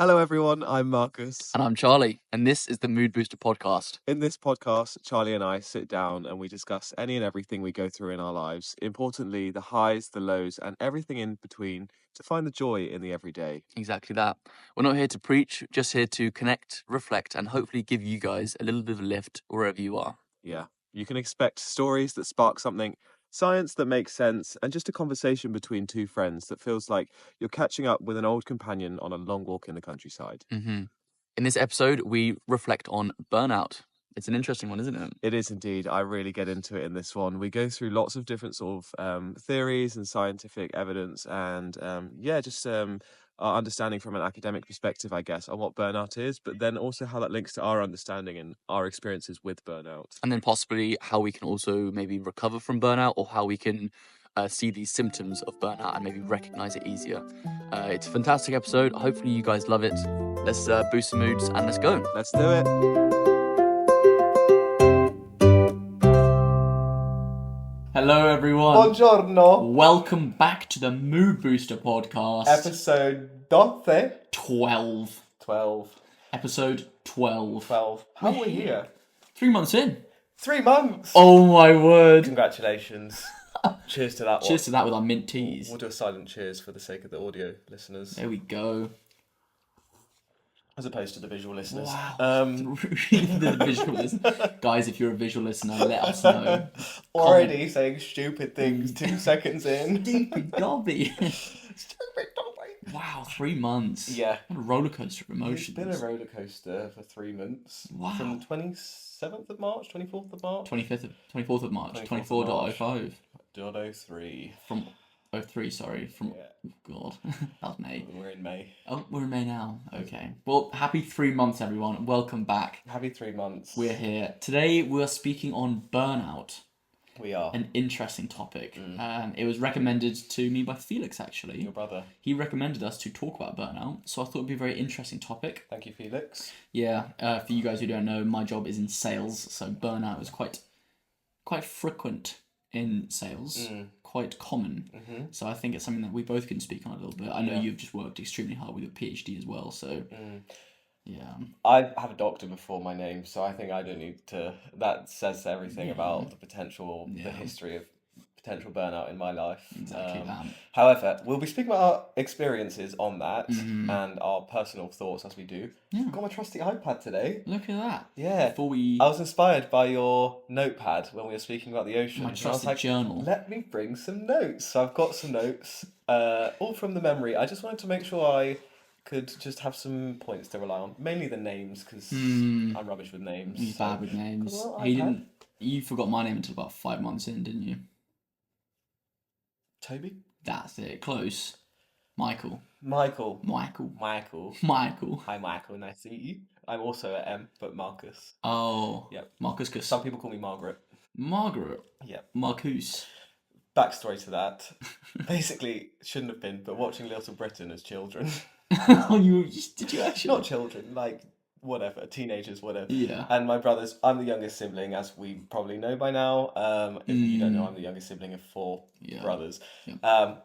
Hello, everyone. I'm Marcus. And I'm Charlie, and this is the Mood Booster podcast. In this podcast, Charlie and I sit down and we discuss any and everything we go through in our lives. Importantly, the highs, the lows, and everything in between to find the joy in the everyday. Exactly that. We're not here to preach, just here to connect, reflect, and hopefully give you guys a little bit of a lift wherever you are. Yeah, you can expect stories that spark something, science that makes sense, and just a conversation between two friends that feels like you're catching up with an old companion on a long walk in the countryside. In this episode, we reflect on burnout. It's an interesting one, isn't it? It is indeed. I really get into it in this one. We go through lots of different sort of theories and scientific evidence, and just our understanding from an academic perspective, I guess, on what burnout is, but then also how that links to our understanding and our experiences with burnout. And then possibly how we can also maybe recover from burnout, or how we can see these symptoms of burnout and maybe recognize it easier. It's a fantastic episode. Hopefully you guys love it. Let's boost some moods and let's go. Let's do it. Hello, everyone. Buongiorno. Welcome back to the Mood Booster podcast. Episode 12. 12. 12. Episode 12. 12. How are we here? 3 months in. 3 months. Oh my word. Congratulations. Cheers to that one. Cheers to that with our mint teas. We'll do a silent cheers for the sake of the audio listeners. There we go. As opposed to the visual listeners. Wow. The visual listener. Guys, if you're a visual listener, let us know. Already saying stupid things 2 seconds in. Stupid Dobby. Stupid Dobby. Wow, 3 months. Yeah. What a roller coaster of emotions. It's been a roller coaster for 3 months. Wow. From the 27th of March, 24th of March? 24th of March, 24.05. 0.03. From 03, sorry. From God, that was May. We're in May. Oh, we're in May now. Okay. Well, happy 3 months, everyone. Welcome back. Happy 3 months. We're here. Today, we're speaking on burnout. We are. An interesting topic. It was recommended to me by Felix, actually. Your brother. He recommended us to talk about burnout, so I thought it'd be a very interesting topic. Thank you, Felix. Yeah, for you guys who don't know, my job is in sales, so burnout is quite frequent in sales, quite common. So I think it's something that we both can speak on a little bit. I know you've just worked extremely hard with your PhD as well, so yeah. I have a doctor before my name, so I think I don't need to. That says everything about the potential, the history of potential burnout in my life. Exactly that. However, we'll be speaking about our experiences on that and our personal thoughts as we do. Yeah. I've got my trusty iPad today. Look at that. Yeah. I was inspired by your notepad when we were speaking about the ocean. My trusted journal. Let me bring some notes. So I've got some notes, all from the memory. I just wanted to make sure I could just have some points to rely on. Mainly the names, because I'm rubbish with names. You're bad with names. You forgot my name until about 5 months in, didn't you? Toby? That's it. Close. Michael. Hi, Michael. Nice to meet you. I'm also at M, but Marcus. Oh. Yep. Marcus. Some people call me Margaret. Margaret? Yep. Marcus. Backstory to that. Basically, shouldn't have been, but watching Little Britain as children. Did you actually? Not children, like whatever, teenagers, whatever. Yeah. And my brothers, I'm the youngest sibling, as we probably know by now. If you don't know, I'm the youngest sibling of 4 brothers. Yeah.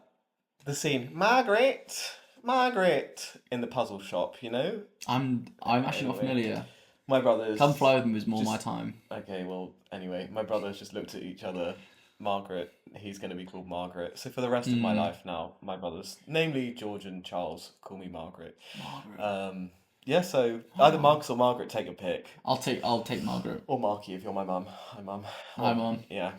The scene, Margaret, in the puzzle shop, you know? I'm actually not familiar. My brothers... Come Fly With Me was more my time. Okay, well, anyway, my brothers just looked at each other. Margaret, he's going to be called Margaret. So for the rest of my life now, my brothers, namely George and Charles, call me Margaret. So either Marcus or Margaret, take a pick. I'll take Margaret. Or Marky if you're my mum. Hi, Mum. Hi, Mum. Yeah.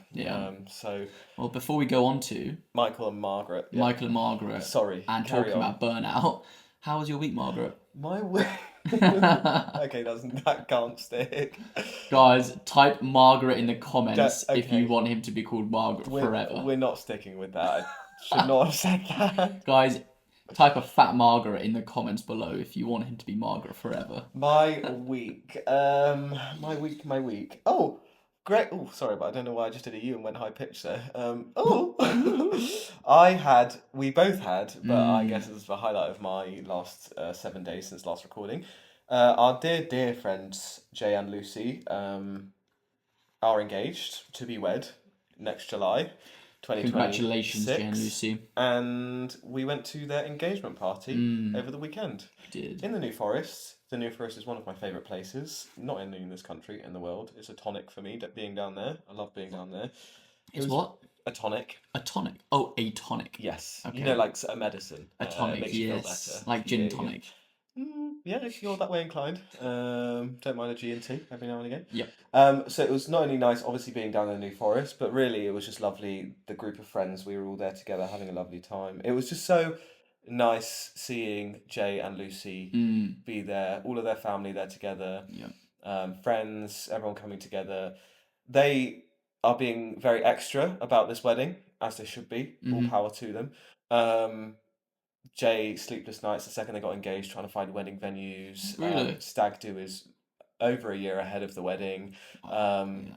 Well, before we go on to Michael and Margaret. Yeah. Michael and Margaret. Sorry. And talking about burnout. How was your week, Margaret? My week. Okay, that can't stick. Guys, type Margaret in the comments if you want him to be called Margaret forever. We're not sticking with that. I should not have said that. Guys, type a fat Margaret in the comments below if you want him to be Margaret forever. My week. My week. Oh, great. Oh, sorry, but I don't know why I just did a U and went high pitch there. We both had, but I guess this is the highlight of my last 7 days since last recording. Our dear friends, Jay and Lucy, are engaged to be wed next July. Congratulations, Jay and 2026. Lucy. And we went to their engagement party over the weekend. Did. In the New Forest. The New Forest is one of my favourite places. Not only in this country, in the world. It's a tonic for me, being down there. I love being down there. It's what? A tonic. A tonic. Oh, a tonic. Yes. Okay. You know, like a medicine. A tonic, makes you feel yes. better. Like gin tonic. Yeah, if you're that way inclined. Don't mind a G&T every now and again. Yep. So it was not only nice, obviously, being down in the New Forest, but really it was just lovely. The group of friends, we were all there together having a lovely time. It was just so nice seeing Jay and Lucy be there, all of their family there together, friends, everyone coming together. They are being very extra about this wedding, as they should be. All power to them. Jay, sleepless nights the second they got engaged, trying to find wedding venues. Really? Stag do is over a year ahead of the wedding. Yeah.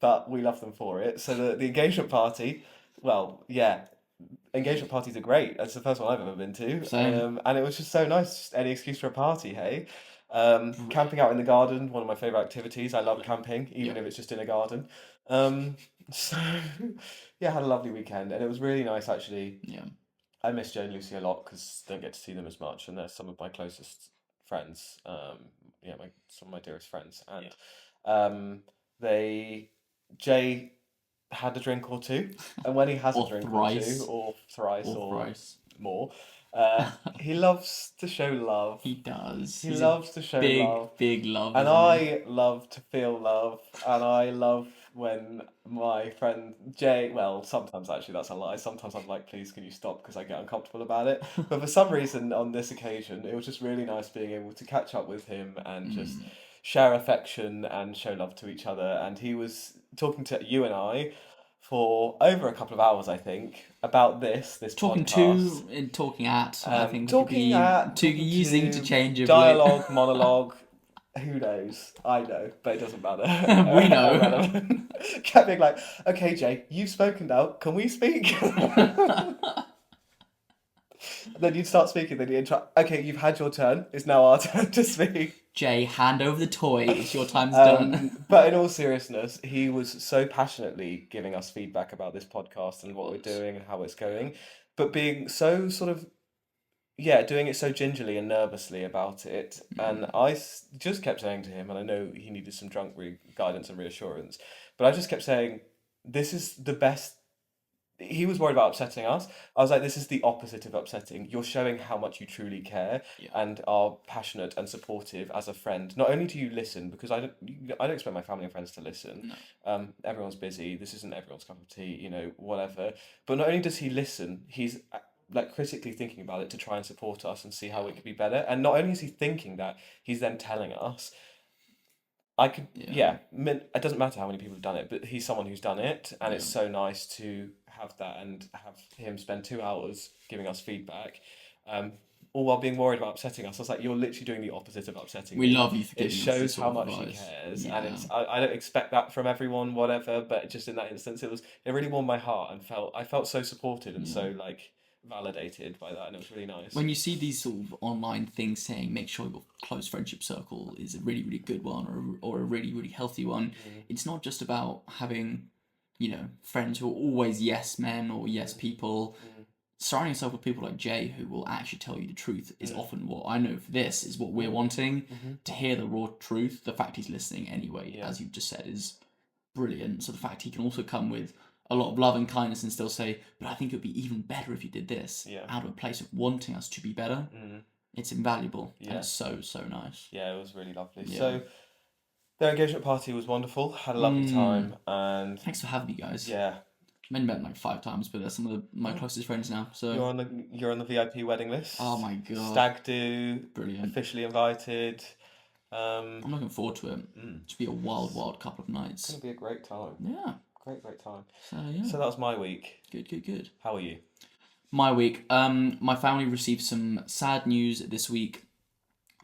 But we love them for it. So the engagement party, well, yeah, engagement parties are great. That's the first one I've ever been to. Same. And it was just so nice. Just any excuse for a party, hey? Camping out in the garden, one of my favourite activities. I love camping, even if it's just in a garden. So, yeah, had a lovely weekend. And it was really nice, actually. Yeah. I miss Joe and Lucy a lot because I don't get to see them as much. And they're some of my closest friends. Some of my dearest friends. And Jay had a drink or two, and when he has a drink thrice. or two, or thrice, or thrice. more, he loves to show love. He does. He loves to show love. Big love. And I love to feel love, and I love when my friend Jay, well, sometimes actually that's a lie. Sometimes I'm like, please, can you stop? Because I get uncomfortable about it. But for some reason, on this occasion, it was just really nice being able to catch up with him and just share affection and show love to each other. And he was talking to you and I for over a couple of hours, I think, about this talking podcast. To and talking at. I think talking at, to using to change dialogue, monologue. Who knows? I know, but it doesn't matter. We know. Kept being like, okay, Jay, you've spoken now. Can we speak? Then you'd start speaking. Then you'd try. Okay, you've had your turn. It's now our turn to speak. Jay, hand over the toy. It's your time's done. But in all seriousness, he was so passionately giving us feedback about this podcast and what we're doing and how it's going, but being so sort of, doing it so gingerly and nervously about it. And I just kept saying to him, and I know he needed some drunk guidance and reassurance, but I just kept saying, this is the best. He was worried about upsetting us. I was like, this is the opposite of upsetting. You're showing how much you truly care and are passionate and supportive as a friend. Not only do you listen, because I don't expect my family and friends to listen. No. Everyone's busy. This isn't everyone's cup of tea, whatever. But not only does he listen, he's like critically thinking about it to try and support us and see how it could be better. And not only is he thinking that, he's then telling us. It doesn't matter how many people have done it, but he's someone who's done it, and it's so nice to have that and have him spend 2 hours giving us feedback, all while being worried about upsetting us. I was like, you're literally doing the opposite of upsetting me. We love you for giving us. It shows how much he cares, and I don't expect that from everyone, whatever, but just in that instance, it really warmed my heart, and I felt so supported and so like validated by that, and it was really nice. When you see these sort of online things saying make sure your close friendship circle is a really, really good one or a really, really healthy one, it's not just about having, friends who are always yes men or yes people. Surrounding yourself with people like Jay who will actually tell you the truth is often what I know for this is what we're wanting. To hear the raw truth. The fact he's listening anyway, as you've just said, is brilliant. So the fact he can also come with a lot of love and kindness and still say, but I think it would be even better if you did this, out of a place of wanting us to be better. It's invaluable. And it's so, so nice. Yeah, it was really lovely. So their engagement party was wonderful. Had a lovely time. And thanks for having me, guys. Yeah. I've met like 5 times, but they're some of my closest friends now. So you're on the VIP wedding list. Oh my god. Stag do. Brilliant. Officially invited. I'm looking forward to it. It should be a wild, wild couple of nights. It's gonna be a great time. Yeah. Great time. So that was my week. Good. How are you? My week. My family received some sad news this week.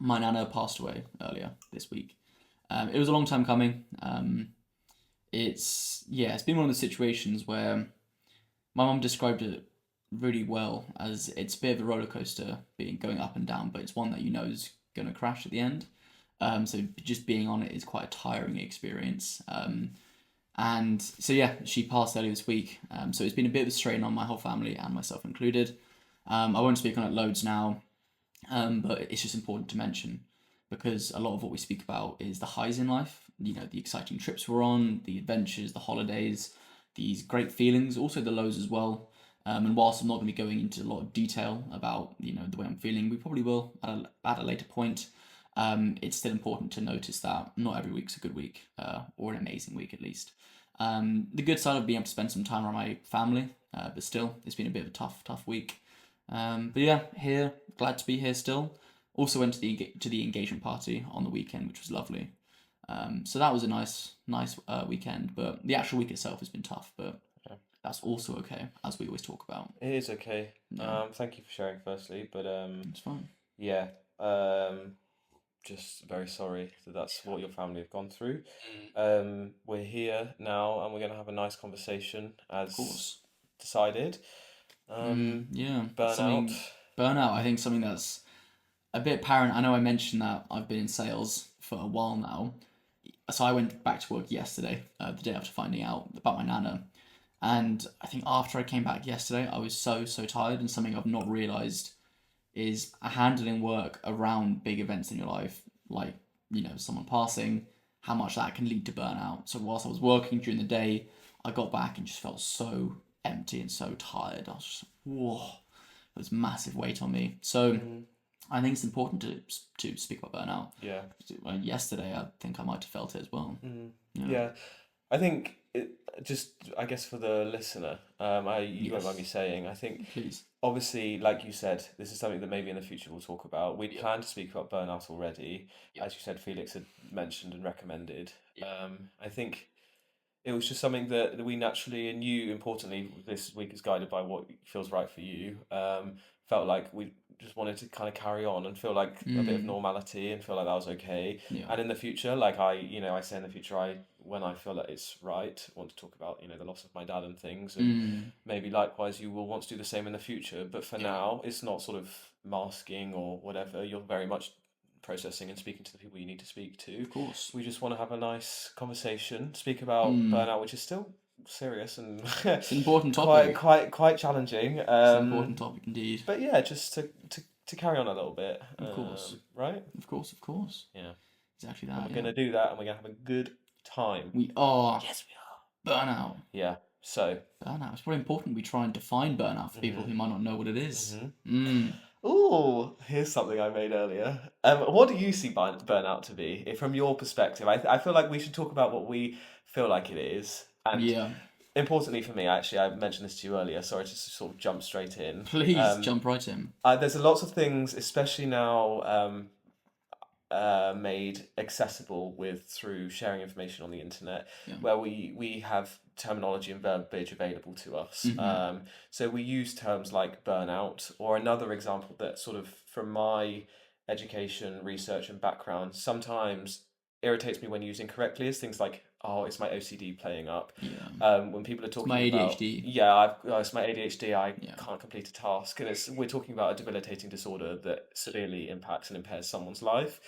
My nana passed away earlier this week. It was a long time coming. It's been one of the situations where my mum described it really well as it's a bit of a roller coaster going up and down, but it's one that is going to crash at the end. So just being on it is quite a tiring experience. And so yeah, she passed earlier this week. So it's been a bit of a strain on my whole family and myself included. I won't speak on it loads now, but it's just important to mention because a lot of what we speak about is the highs in life. You know, the exciting trips we're on, the adventures, the holidays, these great feelings, also the lows as well. And whilst I'm not going to be going into a lot of detail about the way I'm feeling, we probably will at a later point. It's still important to notice that not every week's a good week, or an amazing week at least. The good side of being able to spend some time around my family, but still, it's been a bit of a tough week. But yeah, here, glad to be here still. Also went to the engagement party on the weekend, which was lovely. So that was a nice weekend. But the actual week itself has been tough, but that's also okay, as we always talk about. It is okay. Yeah, Thank you for sharing, firstly, but it's fine. yeah, um, just very sorry that that's what your family have gone through. We're here now, and we're going to have a nice conversation Of as course. decided. Yeah, Burnout. something burnout. I think something that's a bit apparent. I know I mentioned that I've been in sales for a while now. So I went back to work yesterday, the day after finding out about my nana. And I think after I came back yesterday, I was so tired. And something I've not realised is handling work around big events in your life, like, someone passing, how much that can lead to burnout. So whilst I was working during the day, I got back and just felt so empty and so tired. I was just, whoa, it was massive weight on me. So I think it's important to speak about burnout. Yeah. Yesterday, I think I might have felt it as well. Yeah. Yeah. I think just, I guess for the listener, you won't mind me Yes. saying, I think Please. obviously, like you said, this is something that maybe in the future we'll talk about. We'd planned to speak about burnout already, as you said, Felix had mentioned and recommended. I think it was just something that we naturally, and you importantly, this week is guided by what feels right for you. Felt like we just wanted to kind of carry on and feel like a bit of normality and feel like that was okay. Yeah. And in the future, like I say in the future, when I feel that it's right, want to talk about the loss of my dad and things, and maybe likewise you will want to do the same in the future. But for now, it's not sort of masking or whatever. You're very much processing and speaking to the people you need to speak to. Of course. We just want to have a nice conversation, speak about burnout, which is still serious and It's an important quite topic. quite challenging. It's an important topic indeed. But yeah, just to carry on a little bit. Of course. Right? Of course. Of course. Yeah. Exactly And that. we're Yeah. gonna do that, and we're gonna have a good time. We are. Yes, we are. Burnout. Yeah. So. Burnout. It's probably important we try and define burnout for people who might not know what it is. Oh, here's something I made earlier. What do you see burnout to be, from your perspective? I feel like we should talk about what we feel like it is. And Yeah. importantly for me, actually, I mentioned this to you earlier. Sorry to sort of jump straight in. Please jump right in. There's lots of things, especially now, made accessible through sharing information on the internet, where we have terminology and verbiage available to us. So we use terms like burnout, or another example that sort of from my education, research, and background sometimes irritates me when used incorrectly is things like, oh, it's my OCD playing up. When people are talking my about ADHD. it's my ADHD. I can't complete a task, and we're talking about a debilitating disorder that severely impacts and impairs someone's life.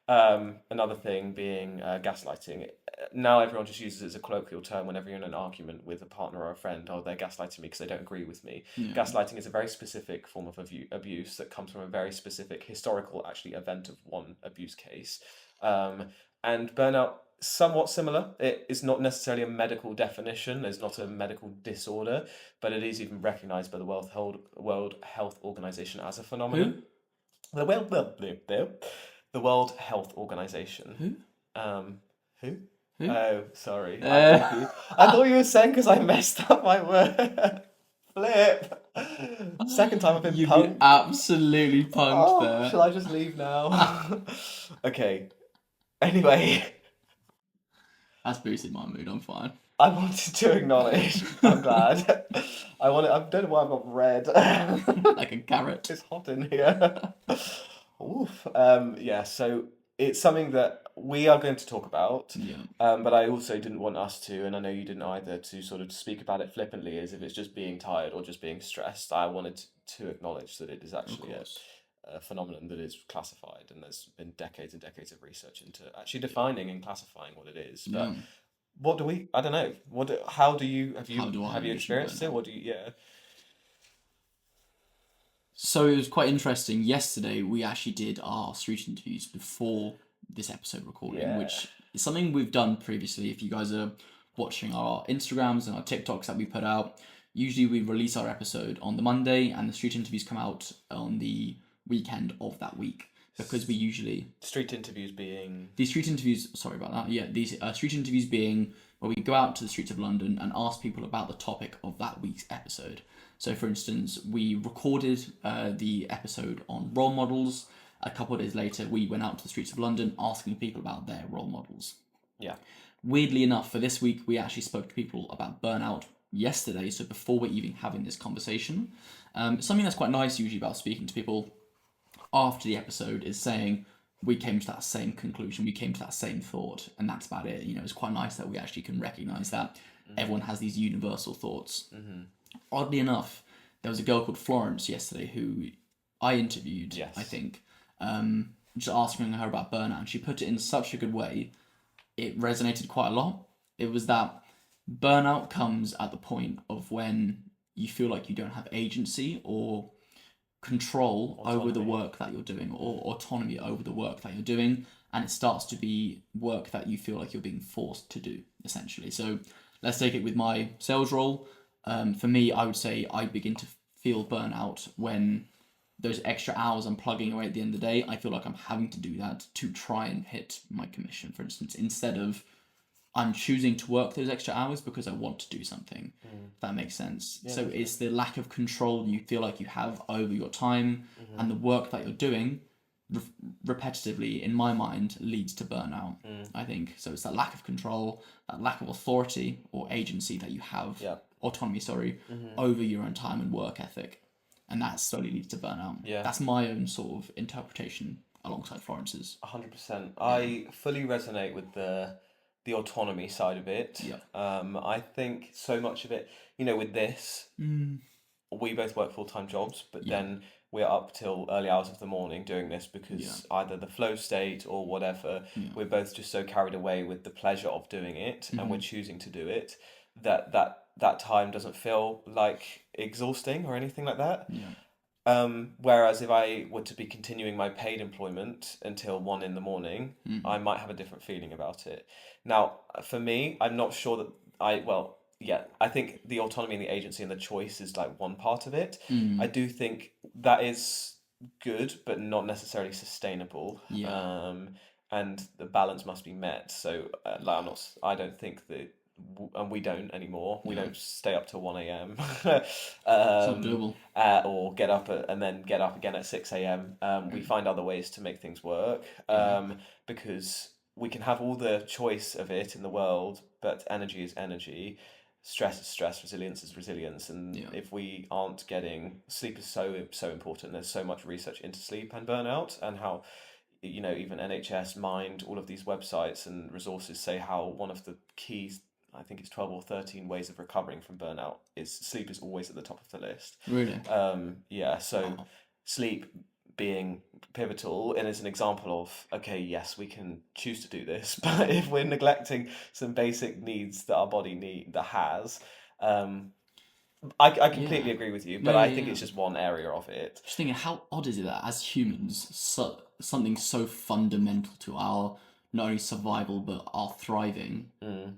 Another thing being gaslighting. Now everyone just uses it as a colloquial term whenever you're in an argument with a partner or a friend. Oh, they're gaslighting me because they don't agree with me. Gaslighting is a very specific form of abuse that comes from a very specific historical, actually, event of one abuse case. And burnout, somewhat similar. It is not necessarily a medical definition. It's not a medical disorder, but it is even recognised by the World Health Organization as a phenomenon. Who? The World Health Organization. Who? Who? Who? Oh, sorry. I thought you were saying because I messed up my word. Flip. Second time I've been You punked. get absolutely punked there. Shall I just leave now? Okay. Anyway, That's boosted my mood. I'm fine. I wanted to acknowledge. I'm glad. I don't know why I've got red. Like a carrot. It's hot in here. Oof. Yeah, so it's something that we are going to talk about. But I also didn't want us to, and I know you didn't either, to sort of speak about it flippantly as if it's just being tired or just being stressed. I wanted to acknowledge that it is actually a phenomenon that is classified, and there's been decades and decades of research into actually defining and classifying what it is. But what do we? I don't know. How do you How do I have you envision experienced it? burnout? What do you? Yeah. So it was quite interesting. Yesterday, we actually did our street interviews before this episode recording, Yeah. which is something we've done previously. If you guys are watching our Instagrams and our TikToks that we put out, usually we release our episode on the Monday, and the street interviews come out on the weekend of that week, because we usually Street interviews being. these street interviews. Sorry about that. Yeah, these street interviews being where we go out to the streets of London and ask people about the topic of that week's episode. So, for instance, we recorded the episode on role models. A couple of days later, we went out to the streets of London asking people about their role models. Yeah. Weirdly enough, for this week, we actually spoke to people about burnout yesterday, so before we're even having this conversation. Something that's quite nice usually about speaking to people after the episode is saying, we came to that same conclusion, we came to that same thought, and that's about it. You know, it's quite nice that we actually can recognise that everyone has these universal thoughts. Oddly enough, there was a girl called Florence yesterday who I interviewed, Yes. I think, just asking her about burnout, and she put it in such a good way. It resonated quite a lot. It was that burnout comes at the point of when you feel like you don't have agency or control over the Autonomy. work that you're doing, or autonomy over the work that you're doing, and it starts to be work that you feel like you're being forced to do, essentially. So let's take it with my sales role. For me, I would say I begin to feel burnout when those extra hours I'm plugging away at the end of the day, I feel like I'm having to do that to try and hit my commission, for instance, instead of I'm choosing to work those extra hours because I want to do something. If that makes sense. So definitely. it's the lack of control you feel like you have over your time, and the work that you're doing repetitively, in my mind, leads to burnout, I think. So it's that lack of control, that lack of authority or agency that you have, Yeah. autonomy, over your own time and work ethic. And that slowly leads to burnout. Yeah. That's my own sort of interpretation alongside Florence's. 100%. I fully resonate with the autonomy side of it. Yeah. I think so much of it, with this, we both work full-time jobs, but then we're up till early hours of the morning doing this because either the flow state or whatever, we're both just so carried away with the pleasure of doing it, and we're choosing to do it, that time doesn't feel like exhausting or anything like that. Whereas if I were to be continuing my paid employment until 1 in the morning, I might have a different feeling about it. Now, for me, I'm not sure that I think the autonomy and the agency and the choice is like one part of it. I do think that is good, but not necessarily sustainable. And the balance must be met. So, I don't think that, and we don't anymore. We don't stay up till 1 a.m. It's not doable. Or and then get up again at 6 a.m. We find other ways to make things work, because we can have all the choice of it in the world, but energy is energy, stress is stress, resilience is resilience, and if we aren't getting sleep is so important. There's so much research into sleep and burnout, and how even NHS, Mind, all of these websites and resources say how one of the keys, I think it's 12 or 13 ways of recovering from burnout, is sleep is always at the top of the list. Really? So sleep being pivotal, and is an example of, okay, yes, we can choose to do this, but if we're neglecting some basic needs that our body has, I completely agree with you, but I think it's just one area of it. Just thinking, how odd is it that as humans, something so fundamental to our not only survival but our thriving,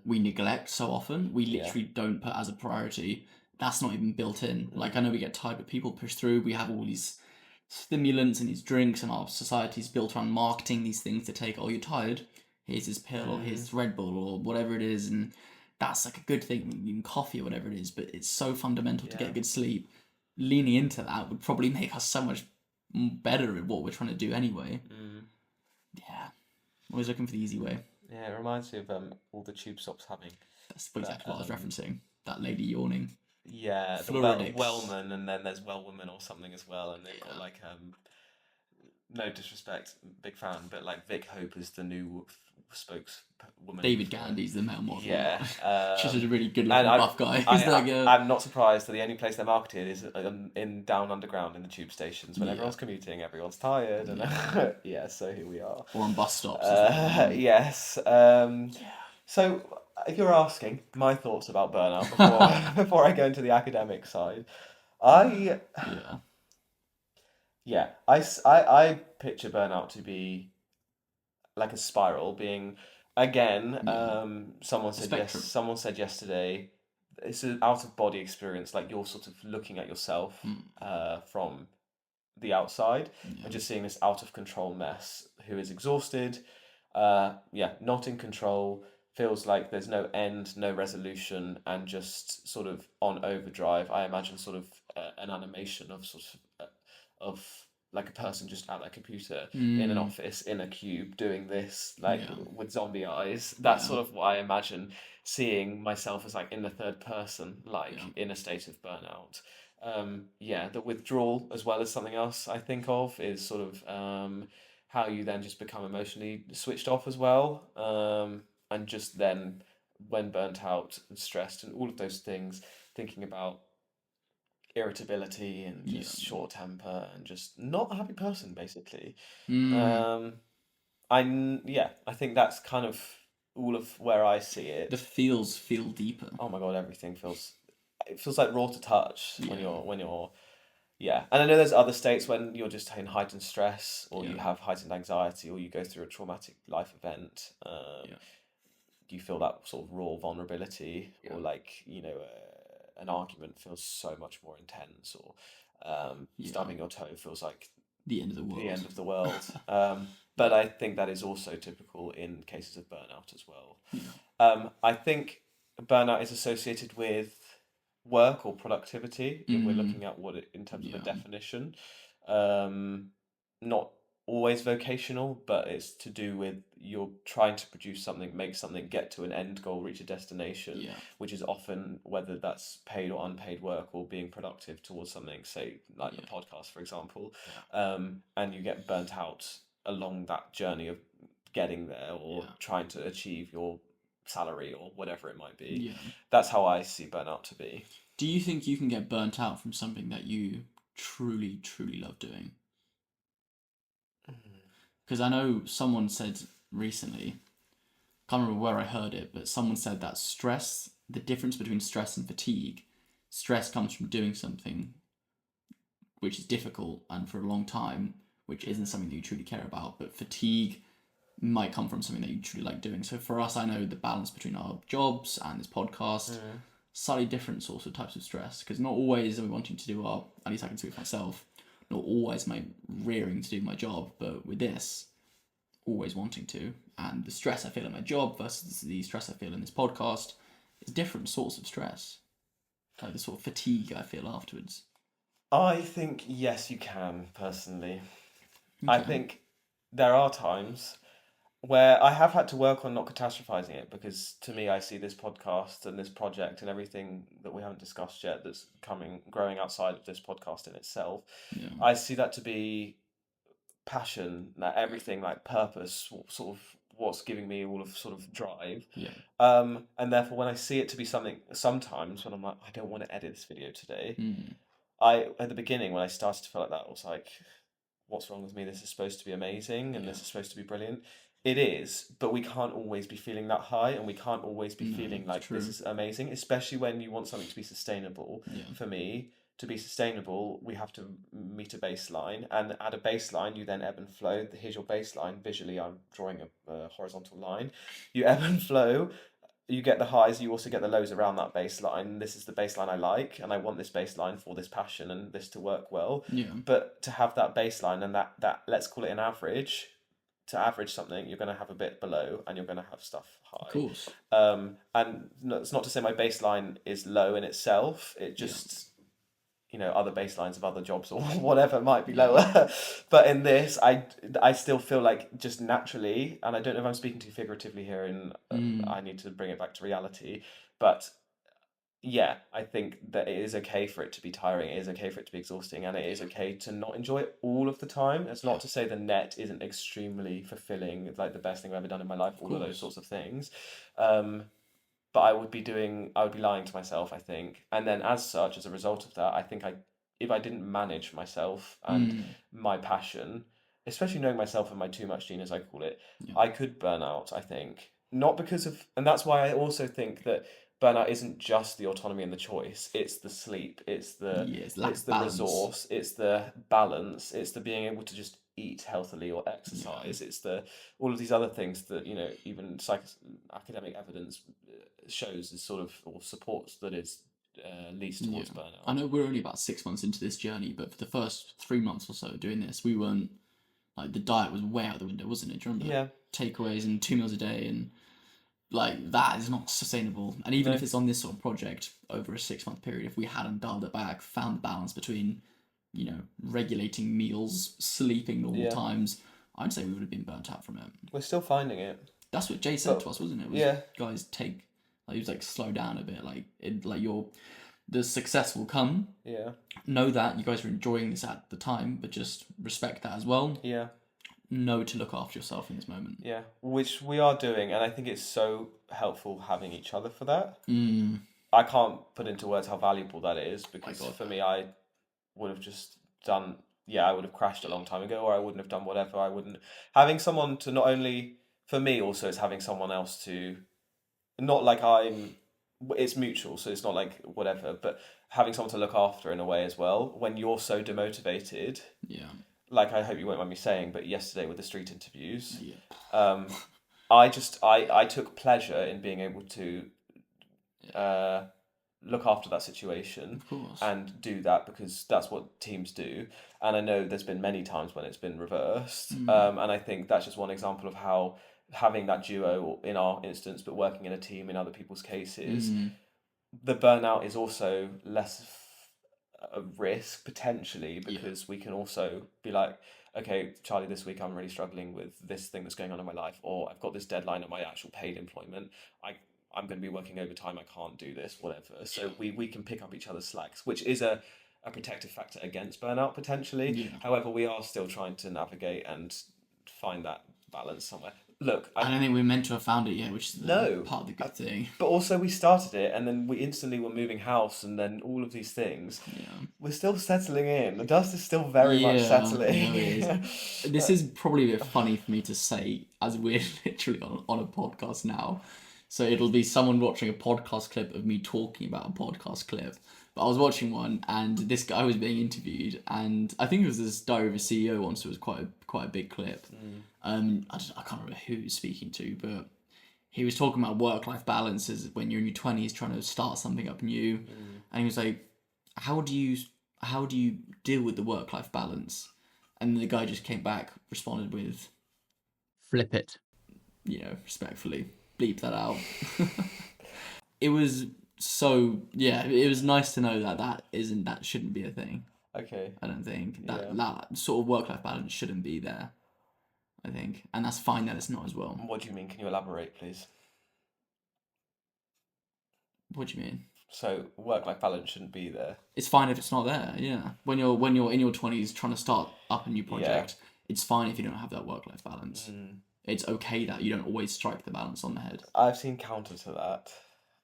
we neglect so often. We literally don't put as a priority. That's not even built in. Like, I know we get tired, but people push through. We have all these stimulants and these drinks, and our society's built around marketing these things to take. Oh, you're tired? Here's this pill, or here's this Red Bull, or whatever it is, and that's like a good thing, even coffee or whatever it is, but it's so fundamental to get good sleep. Leaning into that would probably make us so much better at what we're trying to do anyway. Yeah. Always looking for the easy way. Yeah, it reminds me of all the tube stops having. That's exactly what I was referencing. That lady yawning. Yeah, the Fluoridics. Wellman, and then there's Wellwoman or something as well, and they've got like no disrespect, big fan, but like Vic Hope is the new spokeswoman. David Gandy's the male model. Yeah, she's a really good looking buff guy. I'm not surprised that the only place they're marketed is in down underground in the tube stations when everyone's commuting, everyone's tired, and so here we are. Or on bus stops. Yes. So, if you're asking my thoughts about burnout before before I go into the academic side, I Yeah. yeah, I picture burnout to be like a spiral, being again, Yeah. someone A said yes, spectrum. someone said yesterday, it's an out of body experience, like you're sort of looking at yourself Mm. from the outside and Yeah. just seeing this out of control mess who is exhausted, yeah, not in control, feels like there's no end, no resolution, and just sort of on overdrive. I imagine sort of an animation of of like a person just at their computer in an Mm. office in a cube doing this like Yeah. with zombie eyes. That's Yeah. sort of what I imagine seeing myself as like in the third person, Yeah. like in a state of burnout. Yeah, the withdrawal as well as something else I think of is sort of how you then just become emotionally switched off as well. And just then, when burnt out and stressed and all of those things, thinking about irritability and Yeah. just short temper and just not a happy person, basically. Mm. Um, yeah, I think that's kind of all of where I see The it. feels feel deeper. Oh my God, everything feels it feels like raw to touch when Yeah. you're yeah. And I know there's other states when you're just in heightened stress or Yeah. you have heightened anxiety or you go through a traumatic life event. Yeah. You feel that sort of raw vulnerability Yeah. or like, an argument feels so much more intense or Yeah. stubbing your toe feels like The end of the the world. end of the world. But Yeah. I think that is also typical in cases of burnout as well. Yeah. I think burnout is associated with work or productivity if we're Mm. looking at what it in terms of a Yeah. definition. Um, Not always vocational, but it's to do with you're trying to produce something, make something, get to an end goal, reach a destination, Yeah. which is often whether that's paid or unpaid work or being productive towards something, say like the Yeah. podcast, for example. Yeah. And you get burnt out along that journey of getting there or Yeah. trying to achieve your salary or whatever it might be. Yeah. That's how I see burnout to be. Do you think you can get burnt out from something that you truly, truly love doing? Because I know someone said recently, can't remember where I heard it, but someone said that stress, the difference between stress and fatigue, stress comes from doing something which is difficult and for a long time, which isn't something that you truly care about, but fatigue might come from something that you truly like doing. So for us, I know the balance between our jobs and this podcast, slightly different sorts of types of stress, because not always are we wanting to do our, at least I can speak for myself, not always am I rearing to do my job, but with this, always wanting to. And the stress I feel in my job versus the stress I feel in this podcast is different sorts of stress. Like the sort of fatigue I feel afterwards. I think yes, you can, personally. I Okay. think there are times where I have had to work on not catastrophizing it because to me, I see this podcast and this project and everything that we haven't discussed yet that's growing outside of this podcast in itself. Yeah. I see that to be passion, like everything, like purpose, sort of what's giving me all of sort of drive. Yeah. And therefore, when I see it to be something, sometimes when I'm like, I don't want to edit this video today, Mm. at the beginning when I started to feel like that, I was like, what's wrong with me? This is supposed to be amazing and Yeah. this is supposed to be brilliant. It is, but we can't always be feeling that high and we can't always be No, feeling it's like this true. is amazing, especially when you want something to be sustainable. Yeah. For me, to be sustainable, we have to meet a baseline, and at a baseline, you then ebb and flow. Here's your baseline. Visually, I'm drawing a horizontal line. You ebb and flow, you get the highs, you also get the lows around that baseline. This is the baseline I like, and I want this baseline for this passion and this to work well. Yeah. But to have that baseline and that let's call it an average, to average something, you're going to have a bit below and you're going to have stuff Of high. course. And it's not to say my baseline is low in itself. It Yeah. just other baselines of other jobs or whatever might be Yeah. lower. But in this, I still feel like just naturally, and I don't know if I'm speaking too figuratively here, and Mm. I need to bring it back to reality. But yeah, I think that it is okay for it to be tiring. It is okay for it to be exhausting, and it is okay to not enjoy it all of the time. It's not to say the net isn't extremely fulfilling, like the best thing I've ever done in my life, Of all of those course. sorts of things. But I would be lying to myself, I think. And then as such, as a result of that, I think if I didn't manage myself and Mm. my passion, especially knowing myself and my too much gene, as I call it, Yeah. I could burn out, I think. not because of, and that's why I also think that burnout isn't just the autonomy and the choice. It's the sleep. Yeah, it's lack It's of the balance. resource. It's the balance. It's the being able to just eat healthily or Yeah. exercise. It's the all of these other things that even academic evidence shows is sort of or supports that is leads Yeah. towards I burnout. know we're only about 6 months into this journey, but for the first 3 months or so doing this, we weren't like the diet was way out the window, wasn't it? Do you remember? Yeah. Takeaways and 2 meals a day, and like that is not sustainable. And even No. if it's on this sort of project over a 6 month period, if we hadn't dialed it back, found the balance between, regulating meals, sleeping normal Yeah. times, I'd say we would have been burnt out from it. We're still finding it. That's what Jay said But to us, wasn't it? Was yeah. guys take like he was like slow down a bit, the success will come. Yeah. Know that you guys are enjoying this at the time, but just respect that as well. Yeah. Know to look after yourself in this moment. Yeah, which we are doing, and I think it's so helpful having each other for that. I can't put into words how valuable that is because God. for me, I would have just done, I would have crashed a long time ago, or I wouldn't have done whatever. I wouldn't. Having someone to not only, for me also, is having someone else to, not like it's mutual, so it's not like whatever, but having someone to look after in a way as well. When you're so demotivated, Yeah. like I hope you won't mind me saying, but yesterday with the street interviews, Yeah. I took pleasure in being able to look after that situation Of course. and do that because that's what teams do. And I know there's been many times when it's been reversed. And I think that's just one example of how having that duo in our instance, but working in a team in other people's cases, the burnout is also less a risk potentially because we can also be like, okay, Charlie, this week I'm really struggling with this thing that's going on in my life, or I've got this deadline at my actual paid employment. I'm going to be working overtime. I can't do this, whatever. So we can pick up each other's slacks, which is a protective factor against burnout potentially. Yeah. However, we are still trying to navigate and find that balance somewhere. Look, I don't think we're meant to have found it yet, which is part of the good thing. But also we started it and then we instantly were moving house and then all of these things. Yeah. We're still settling in. The dust is still very much settling. No, it is. This is probably a bit funny for me to say as we're literally on a podcast now. So it'll be someone watching a podcast clip of me talking about a podcast clip. But I was watching one and this guy was being interviewed and I think it was this Diary of a CEO one, so it was quite a big clip. I can't remember who he was speaking to, but he was talking about work-life balances when you're in your 20s trying to start something up new. And he was like, how do you deal with the work-life balance? And the guy just came back, responded with, flip it. Respectfully, bleep that out. It was it was nice to know that shouldn't be a thing. Okay. I don't think that sort of work-life balance shouldn't be there. I think, and that's fine that it's not as well. What do you mean? Can you elaborate, please? What do you mean? So work-life balance shouldn't be there. It's fine if it's not there. Yeah, when you're in your 20s trying to start up a new project, it's fine if you don't have that work-life balance. It's okay that you don't always strike the balance on the head. I've seen counter to that,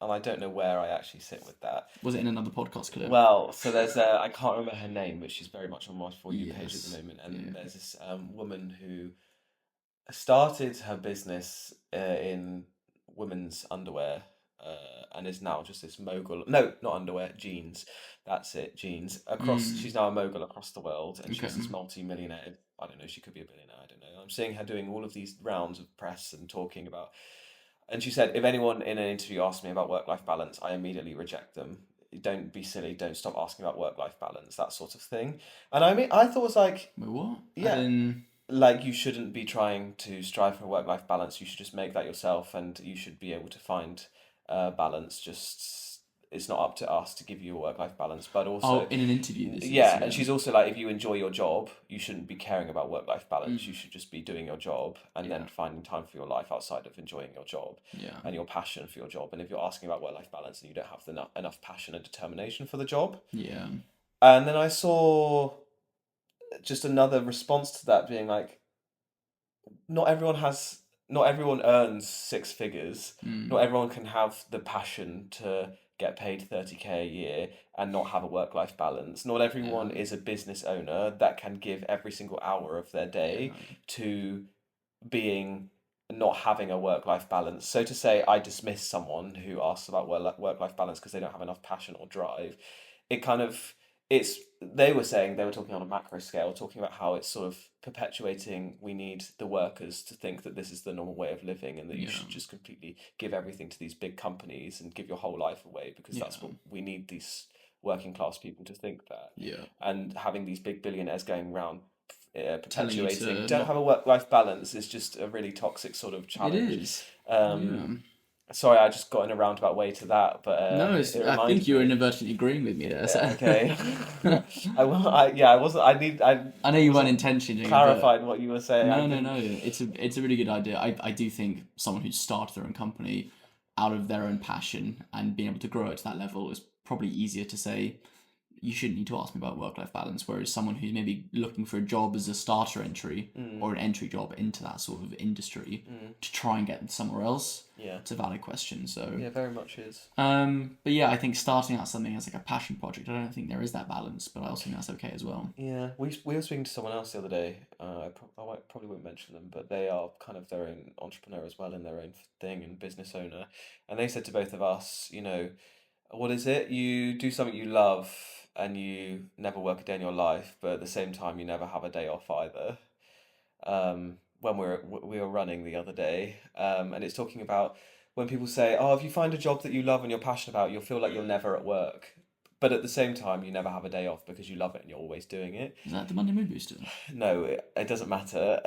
and I don't know where I actually sit with that. Was it in another podcast clip? Well, so there's I can't remember her name, but she's very much on my For You page at the moment, and there's this woman who started her business in women's underwear. And is now just this mogul. No, not underwear, jeans. That's it, jeans. She's now a mogul across the world, and she's this multi-millionaire. I don't know. She could be a billionaire. I don't know. I'm seeing her doing all of these rounds of press and talking about. And she said, if anyone in an interview asks me about work-life balance, I immediately reject them. Don't be silly. Don't stop asking about work-life balance. That sort of thing. And I mean, I thought it was like, wait, what? Yeah. Like you shouldn't be trying to strive for a work-life balance. You should just make that yourself, and you should be able to find balance. Just it's not up to us to give you a work-life balance, but also in an interview and she's also like, if you enjoy your job, you shouldn't be caring about work-life balance. You should just be doing your job and then finding time for your life outside of enjoying your job and your passion for your job. And if you're asking about work-life balance and you don't have enough passion and determination for the job, and then I saw just another response to that being like, not everyone earns six figures. Not everyone can have the passion to get paid 30k a year and not have a work-life balance. Not everyone is a business owner that can give every single hour of their day to being not having a work-life balance. So to say I dismiss someone who asks about work-life balance because they don't have enough passion or drive, it kind of they were saying, they were talking on a macro scale, talking about how it's sort of perpetuating, we need the workers to think that this is the normal way of living and that you should just completely give everything to these big companies and give your whole life away because that's what we need these working class people to think that. And having these big billionaires going around perpetuating don't have a work-life balance is just a really toxic sort of challenge. It is. Sorry, I just got in a roundabout way to that, but No, I think you're inadvertently agreeing with me there. So. Okay. I wasn't. I know you weren't intentionally clarified what you were saying. No. It's a really good idea. I do think someone who's started their own company out of their own passion and being able to grow it to that level is probably easier to say. You shouldn't need to ask me about work-life balance, whereas someone who's maybe looking for a job as a starter entry or an entry job into that sort of industry to try and get somewhere else, it's a valid question. So very much is. But yeah, I think starting out something as like a passion project, I don't think there is that balance, but I also think that's okay as well. Yeah, we were speaking to someone else the other day. Probably won't mention them, but they are kind of their own entrepreneur as well in their own thing and business owner, and they said to both of us, what is it? You do something you love and you never work a day in your life, but at the same time you never have a day off either. When we were running the other day, and it's talking about when people say, "Oh, if you find a job that you love and you're passionate about, you'll feel like you're never at work." But at the same time, you never have a day off because you love it and you're always doing it. Is that the Monday Mood Booster? No, it doesn't matter.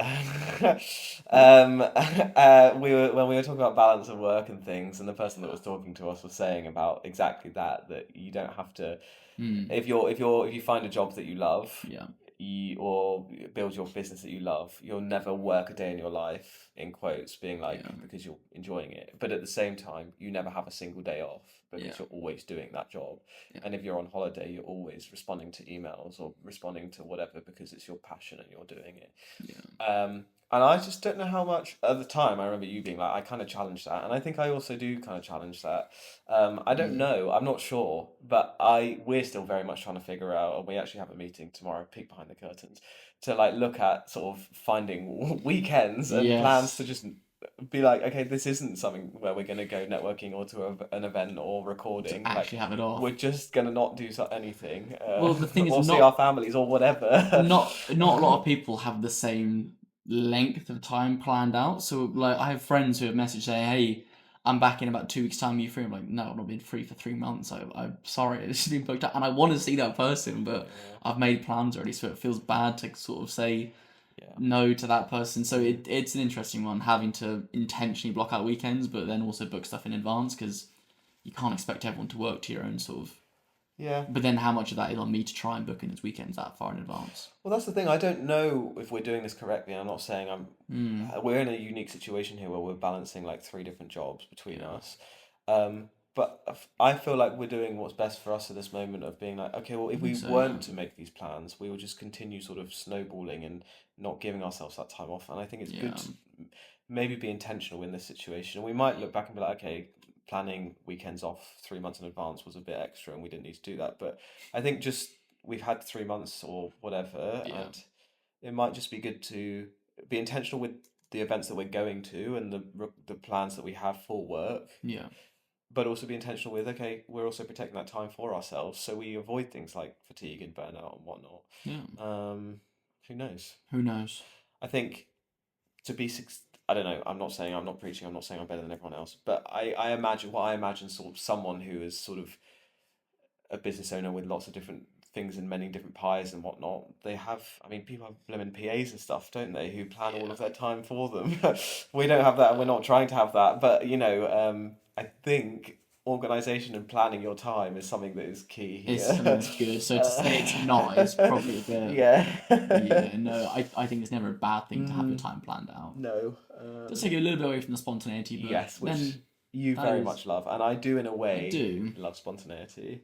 When we were talking about balance of work and things, and the person that was talking to us was saying about exactly that you don't have to. If you find a job that you love, or build your business that you love, you'll never work a day in your life, in quotes, being like, because you're enjoying it. But at the same time, you never have a single day off because you're always doing that job. And if you're on holiday, you're always responding to emails or responding to whatever because it's your passion and you're doing it. And I just don't know how much, at the time, I remember you being like, I kind of challenged that. And I think I also do kind of challenge that. I don't know, I'm not sure, but we're still very much trying to figure out, and we actually have a meeting tomorrow, peek behind the curtains, to like look at sort of finding weekends and plans to just be like, okay, this isn't something where we're going to go networking or to an event or recording. To actually have it off. We're just going to not do anything. Well, the thing is, or see our families or whatever. Not a lot of people have the same length of time planned out. So like, I have friends who have messaged saying, "Hey, I'm back in about 2 weeks' time. Are you free?" I'm like, "No, I've not been free for 3 months. I'm sorry, it's been booked out, and I want to see that person, but I've made plans already, so it feels bad to sort of say no to that person." So it's an interesting one, having to intentionally block out weekends, but then also book stuff in advance because you can't expect everyone to work to your own sort of. Yeah. But then how much of that is on me to try and book in his weekends that far in advance? Well, that's the thing. I don't know if we're doing this correctly. I'm not saying we're in a unique situation here where we're balancing like 3 different jobs between us. But I feel like we're doing what's best for us at this moment of being like, okay, well, if we weren't to make these plans, we would just continue sort of snowballing and not giving ourselves that time off. And I think it's good to maybe be intentional in this situation. And we might look back and be like, okay, planning weekends off 3 months in advance was a bit extra and we didn't need to do that. But I think just we've had 3 months or whatever, and it might just be good to be intentional with the events that we're going to and the plans that we have for work. Yeah. But also be intentional with, okay, we're also protecting that time for ourselves, so we avoid things like fatigue and burnout and whatnot. Yeah. Who knows? Who knows? I think to be I don't know. I'm not saying I'm not preaching. I'm not saying I'm better than everyone else. But I imagine sort of someone who is sort of a business owner with lots of different things and many different pies and whatnot. They have, I mean, people have lemon PAs and stuff, don't they? Who plan all of their time for them. We don't have that, and we're not trying to have that. But I think organisation and planning your time is something that is key here. It's something that's good. So to say it's not is probably a bit. No, I think it's never a bad thing to have your time planned out. No. Just take it a little bit away from the spontaneity. But yes, which then you very much love, and I do in a way. I do love spontaneity.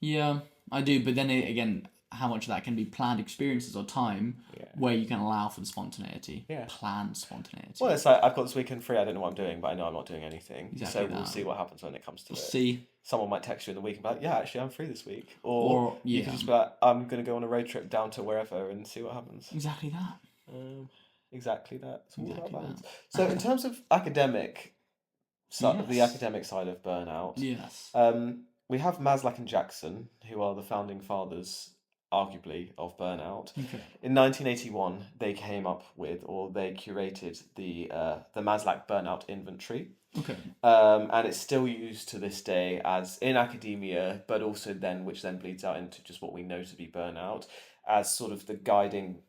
Yeah, I do. But then again, how much of that can be planned experiences or time where you can allow for the spontaneity. Planned spontaneity. Well, it's like, I've got this weekend free, I don't know what I'm doing, but I know I'm not doing anything. Exactly so we'll see what happens when it comes to it. See. Someone might text you in the week and be like, yeah, actually, I'm free this week. Or you can just be like, I'm going to go on a road trip down to wherever and see what happens. Exactly that. Exactly that. It's all Exactly about balance. that. So in terms of academic, the Yes. academic side of burnout, Yes. we have Maslach and Jackson, who are the founding fathers, arguably, of burnout. Okay. In 1981, they came up with, or they curated the Maslach Burnout Inventory. Okay. And it's still used to this day as in academia, but also then, which then bleeds out into just what we know to be burnout, as sort of the guiding.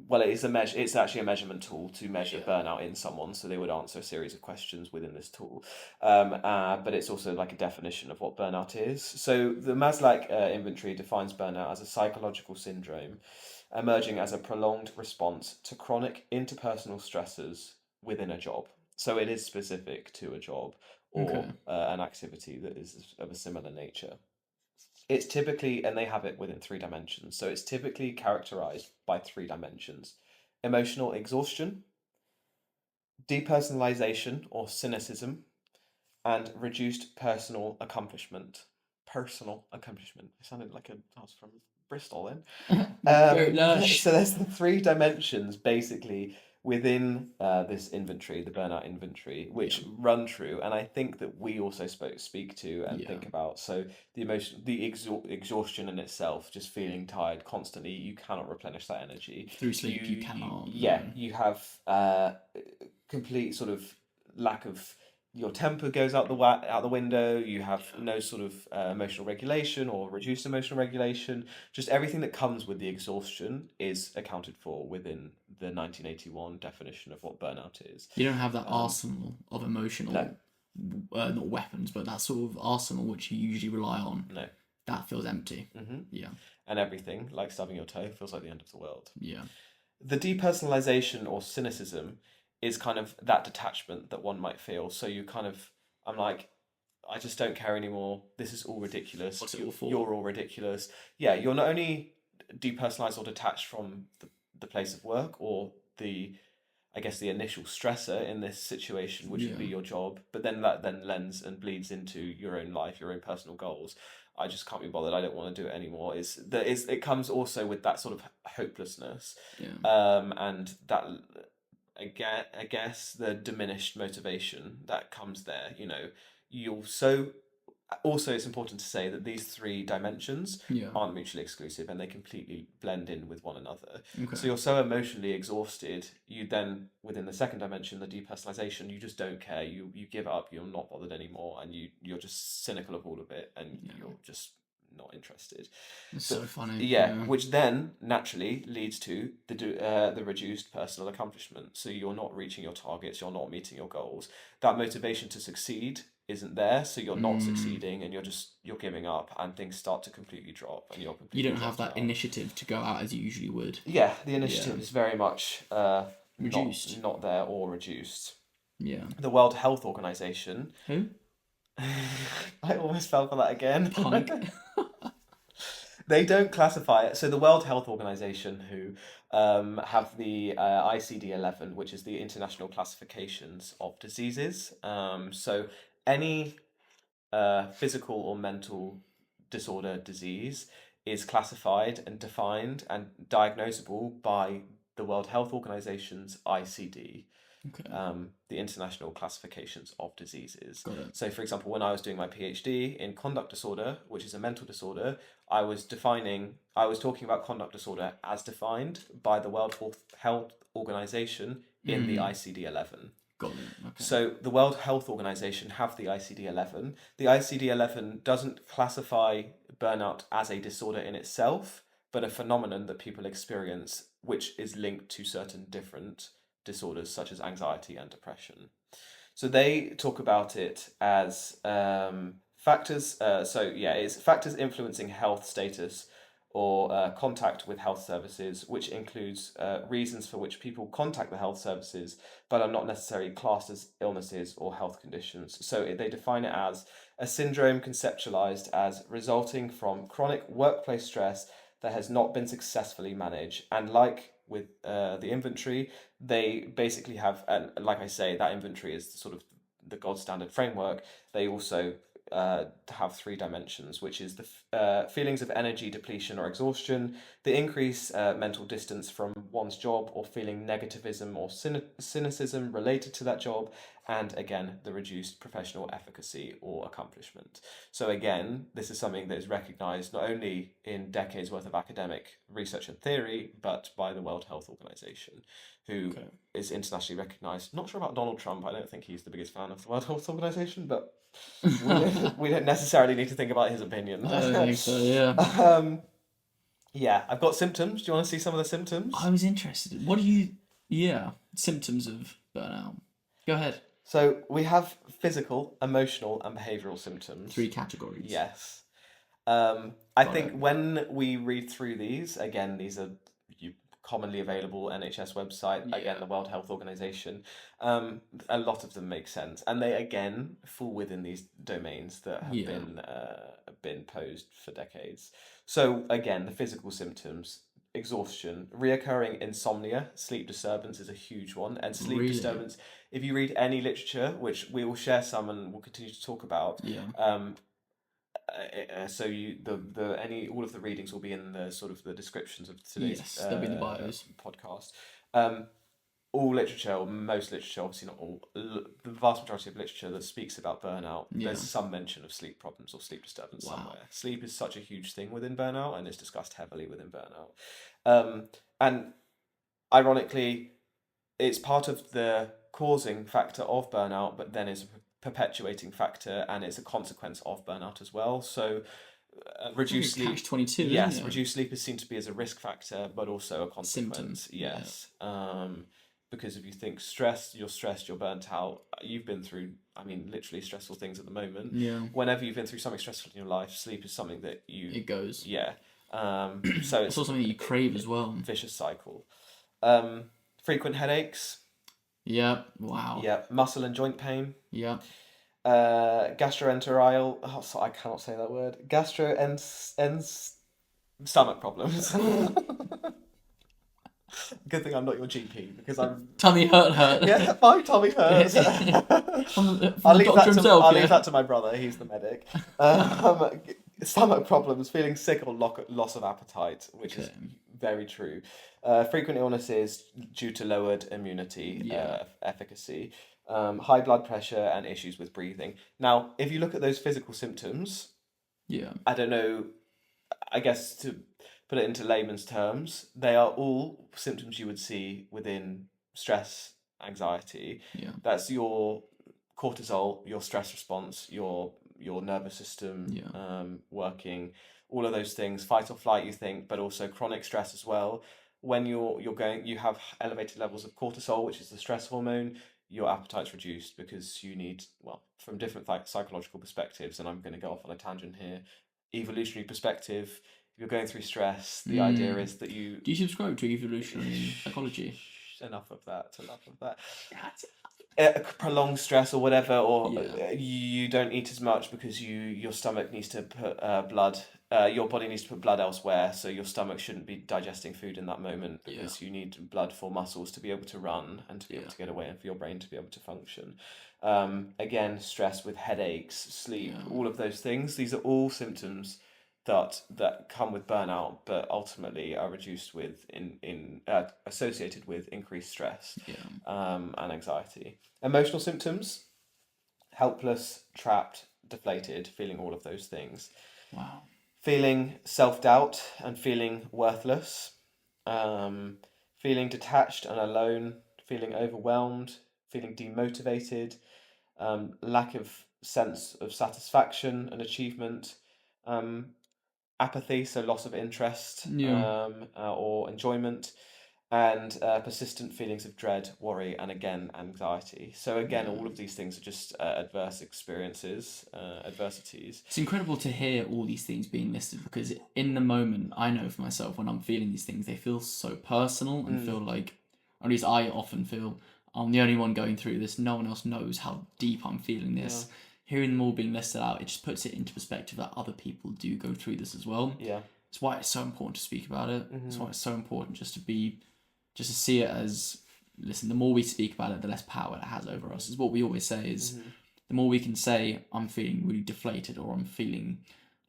Well, it is a measure. It's actually a measurement tool to measure burnout in someone. So they would answer a series of questions within this tool, but it's also like a definition of what burnout is. So the Maslach inventory defines burnout as a psychological syndrome emerging as a prolonged response to chronic interpersonal stressors within a job. So it is specific to a job or an activity that is of a similar nature. It's typically, and they have it within 3 dimensions, so it's typically characterized by 3 dimensions: emotional exhaustion, depersonalization or cynicism, and reduced personal accomplishment. Personal accomplishment. It sounded like I was from Bristol then. Very lush. So there's the 3 dimensions basically within this inventory, the burnout inventory, which run true, and I think that we also speak to and think about. So the emotion, the exhaustion in itself, just feeling tired constantly, you cannot replenish that energy through sleep. You cannot. you have complete sort of lack of. Your temper goes out the window. You have no sort of emotional regulation or reduced emotional regulation. Just everything that comes with the exhaustion is accounted for within the 1981 definition of what burnout is. You don't have that arsenal of emotional, not weapons, but that sort of arsenal which you usually rely on. No. That feels empty. Mm-hmm. Yeah. And everything, like stubbing your toe, feels like the end of the world. Yeah. The depersonalization or cynicism is kind of that detachment that one might feel. So you kind of, I'm like, I just don't care anymore. This is all ridiculous. What's it all for? You're all ridiculous. Yeah, you're not only depersonalized or detached from the place of work or the initial stressor in this situation, which would be your job, but then that then lends and bleeds into your own life, your own personal goals. I just can't be bothered. I don't want to do it anymore. It comes also with that sort of hopelessness, and that again, I guess the diminished motivation that comes there. Also, it's important to say that these 3 dimensions aren't mutually exclusive and they completely blend in with one another. Okay. So you're so emotionally exhausted, you then, within the 2nd dimension, the depersonalization, you just don't care. You give up, you're not bothered anymore, and you're just cynical of all of it, and you're just not interested. It's so funny. Yeah, which then naturally leads to the reduced personal accomplishment. So you're not reaching your targets, you're not meeting your goals. That motivation to succeed isn't there, so you're not succeeding, and you're giving up, and things start to completely drop, and you don't have that initiative to go out as you usually would. Yeah, the initiative is very much reduced, not there or reduced. Yeah. The World Health Organization. Who? I almost fell for that again. Punk. They don't classify it. So the World Health Organization, who have the ICD-11, which is the International Classifications of Diseases. So any physical or mental disorder, disease is classified and defined and diagnosable by the World Health Organization's ICD. Okay. The International Classifications of Diseases. Got it. So, for example, when I was doing my PhD in conduct disorder, which is a mental disorder, I was talking about conduct disorder as defined by the World Health Organization in the ICD-11. Got it. Okay. So the World Health Organization have the ICD-11. The ICD-11 doesn't classify burnout as a disorder in itself, but a phenomenon that people experience, which is linked to certain different disorders such as anxiety and depression. So they talk about it as factors. It's factors influencing health status or contact with health services, which includes reasons for which people contact the health services but are not necessarily classed as illnesses or health conditions. So they define it as a syndrome conceptualized as resulting from chronic workplace stress that has not been successfully managed. And like with the inventory, they basically have, and like I say, that inventory is sort of the gold standard framework. They also have 3 dimensions, which is the feelings of energy depletion or exhaustion, the increased mental distance from one's job, or feeling negativism or cynicism related to that job, and again, the reduced professional efficacy or accomplishment. So again, this is something that is recognized not only in decades worth of academic research and theory, but by the World Health Organization, who is internationally recognized. Not sure about Donald Trump. I don't think he's the biggest fan of the World Health Organization, but we don't necessarily need to think about his opinion. I don't think so, yeah. Yeah, I've got symptoms. Do you want to see some of the symptoms? I was interested. Symptoms of burnout. Go ahead. So we have physical, emotional, and behavioural symptoms. 3 categories. Yes. I think when we read through these, again, these are commonly available NHS website, again, the World Health Organization, a lot of them make sense. And they, again, fall within these domains that have been posed for decades. So, again, the physical symptoms: exhaustion, reoccurring insomnia, sleep disturbance is a huge one. And sleep disturbance, if you read any literature, which we will share some and we'll continue to talk about, so all of the readings will be in the sort of the descriptions of today's they'll be in the bios. podcast. All literature, or most literature, obviously not all, the vast majority of literature that speaks about burnout, there's some mention of sleep problems or sleep disturbance somewhere. Sleep is such a huge thing within burnout, and it's discussed heavily within burnout. And ironically, it's part of the causing factor of burnout, but then is a perpetuating factor, and it's a consequence of burnout as well. So reduced sleep, catch-22, yes, reduced sleep is seen to be as a risk factor, but also a consequence. Symptom. Yes. Because if you think you're stressed, you're burnt out. You've been through, literally stressful things at the moment. Yeah. Whenever you've been through something stressful in your life, sleep is something that it goes. Yeah. So it's also something you crave as well. Vicious cycle. Frequent headaches. Yeah. Wow. Yeah. Muscle and joint pain. Yeah. Gastroenterial. I cannot say that word. Stomach problems. Good thing I'm not your GP, because I'm tummy hurt. Yeah, my tummy hurts. I'll leave that to my brother. He's the medic. Stomach problems, feeling sick or loss of appetite, which is very true. Frequent illnesses due to lowered immunity efficacy. High blood pressure and issues with breathing. Now, if you look at those physical symptoms, I don't know, I guess to put it into layman's terms, they are all symptoms you would see within stress, anxiety. That's your cortisol, your stress response, your nervous system working, all of those things, fight or flight, you think, but also chronic stress as well. When you have elevated levels of cortisol, which is the stress hormone, your appetite's reduced because you need, from different psychological perspectives, and I'm going to go off on a tangent here, evolutionary perspective, if you're going through stress, the idea is that you... Do you subscribe to evolutionary psychology? Enough of that. Prolonged stress or whatever, or you don't eat as much because your stomach needs to put blood, your body needs to put blood elsewhere, so your stomach shouldn't be digesting food in that moment, because you need blood for muscles to be able to run and to be able to get away, and for your brain to be able to function. Again, stress with headaches, sleep, all of those things, these are all symptoms that come with burnout, but ultimately are reduced with associated with increased stress and anxiety. Emotional symptoms: helpless, trapped, deflated, feeling all of those things. Wow. Feeling self-doubt and feeling worthless. Feeling detached and alone. Feeling overwhelmed. Feeling demotivated. Lack of sense of satisfaction and achievement. Apathy, so loss of interest or enjoyment, and persistent feelings of dread, worry, and again, anxiety. So again, all of these things are just adverse experiences, adversities. It's incredible to hear all these things being listed, because in the moment, I know for myself, when I'm feeling these things, they feel so personal and feel like, or at least I often feel, I'm the only one going through this. No one else knows how deep I'm feeling this. Hearing them all being listed out, it just puts it into perspective that other people do go through this as well. It's why it's so important to speak about it. It's why it's so important just to see it as, listen, the more we speak about it, the less power it has over us. Is what we always say is, the more we can say, I'm feeling really deflated, or I'm feeling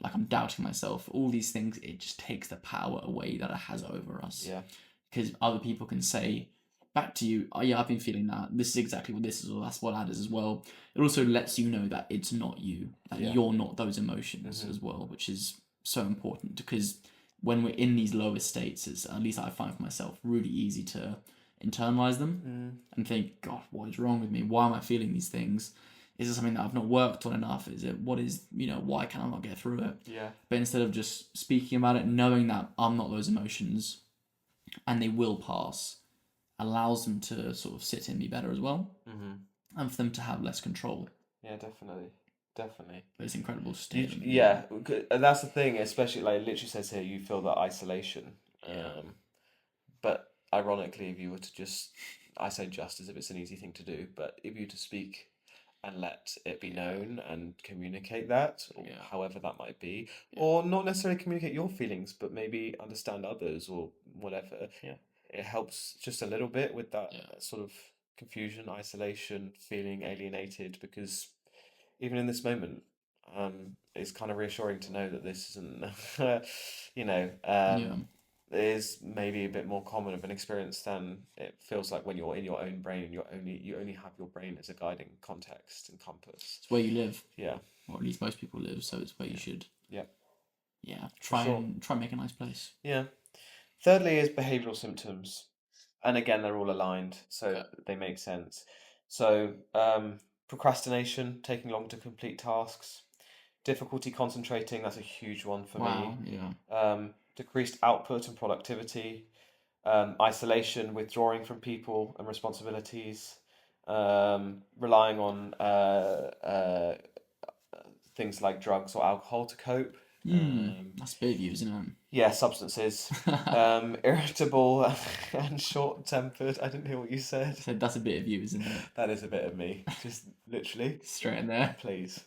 like I'm doubting myself, all these things, it just takes the power away that it has over us. Yeah. Because other people can say back to you, oh yeah, I've been feeling that. This is exactly what this is, or that's what that is as well. It also lets you know that it's not you, that you're not those emotions as well, which is so important, because when we're in these lower states, it's, at least I find for myself, really easy to internalize them and think, God, what is wrong with me? Why am I feeling these things? Is it something that I've not worked on enough? Is it, what is, why can I not get through it? Yeah. But instead of just speaking about it, knowing that I'm not those emotions and they will pass, allows them to sort of sit in me better as well, and for them to have less control. Yeah, definitely. But it's incredible to stay in. Yeah, and that's the thing, especially, like, it literally says here, you feel that isolation. But ironically, if you were to just, I say just as if it's an easy thing to do, but if you were to speak and let it be known and communicate that, or however that might be, or not necessarily communicate your feelings, but maybe understand others or whatever, it helps just a little bit with that sort of confusion, isolation, feeling alienated, because even in this moment, it's kind of reassuring to know that this isn't, is maybe a bit more common of an experience than it feels like when you're in your own brain. You only have your brain as a guiding context and compass. It's where you live. Yeah. Or at least most people live, so it's where you should. Yeah. Yeah. Try and make a nice place. Yeah. Thirdly is behavioural symptoms, and again they're all aligned, so they make sense. So procrastination, taking long to complete tasks, difficulty concentrating, that's a huge one for me. Yeah. Decreased output and productivity, isolation, withdrawing from people and responsibilities, relying on things like drugs or alcohol to cope. That's big of you, isn't it? Yeah, substances. Irritable and short-tempered. I didn't hear what you said. I said that's a bit of you, isn't it? That is a bit of me. Just literally. Straight in there. Please.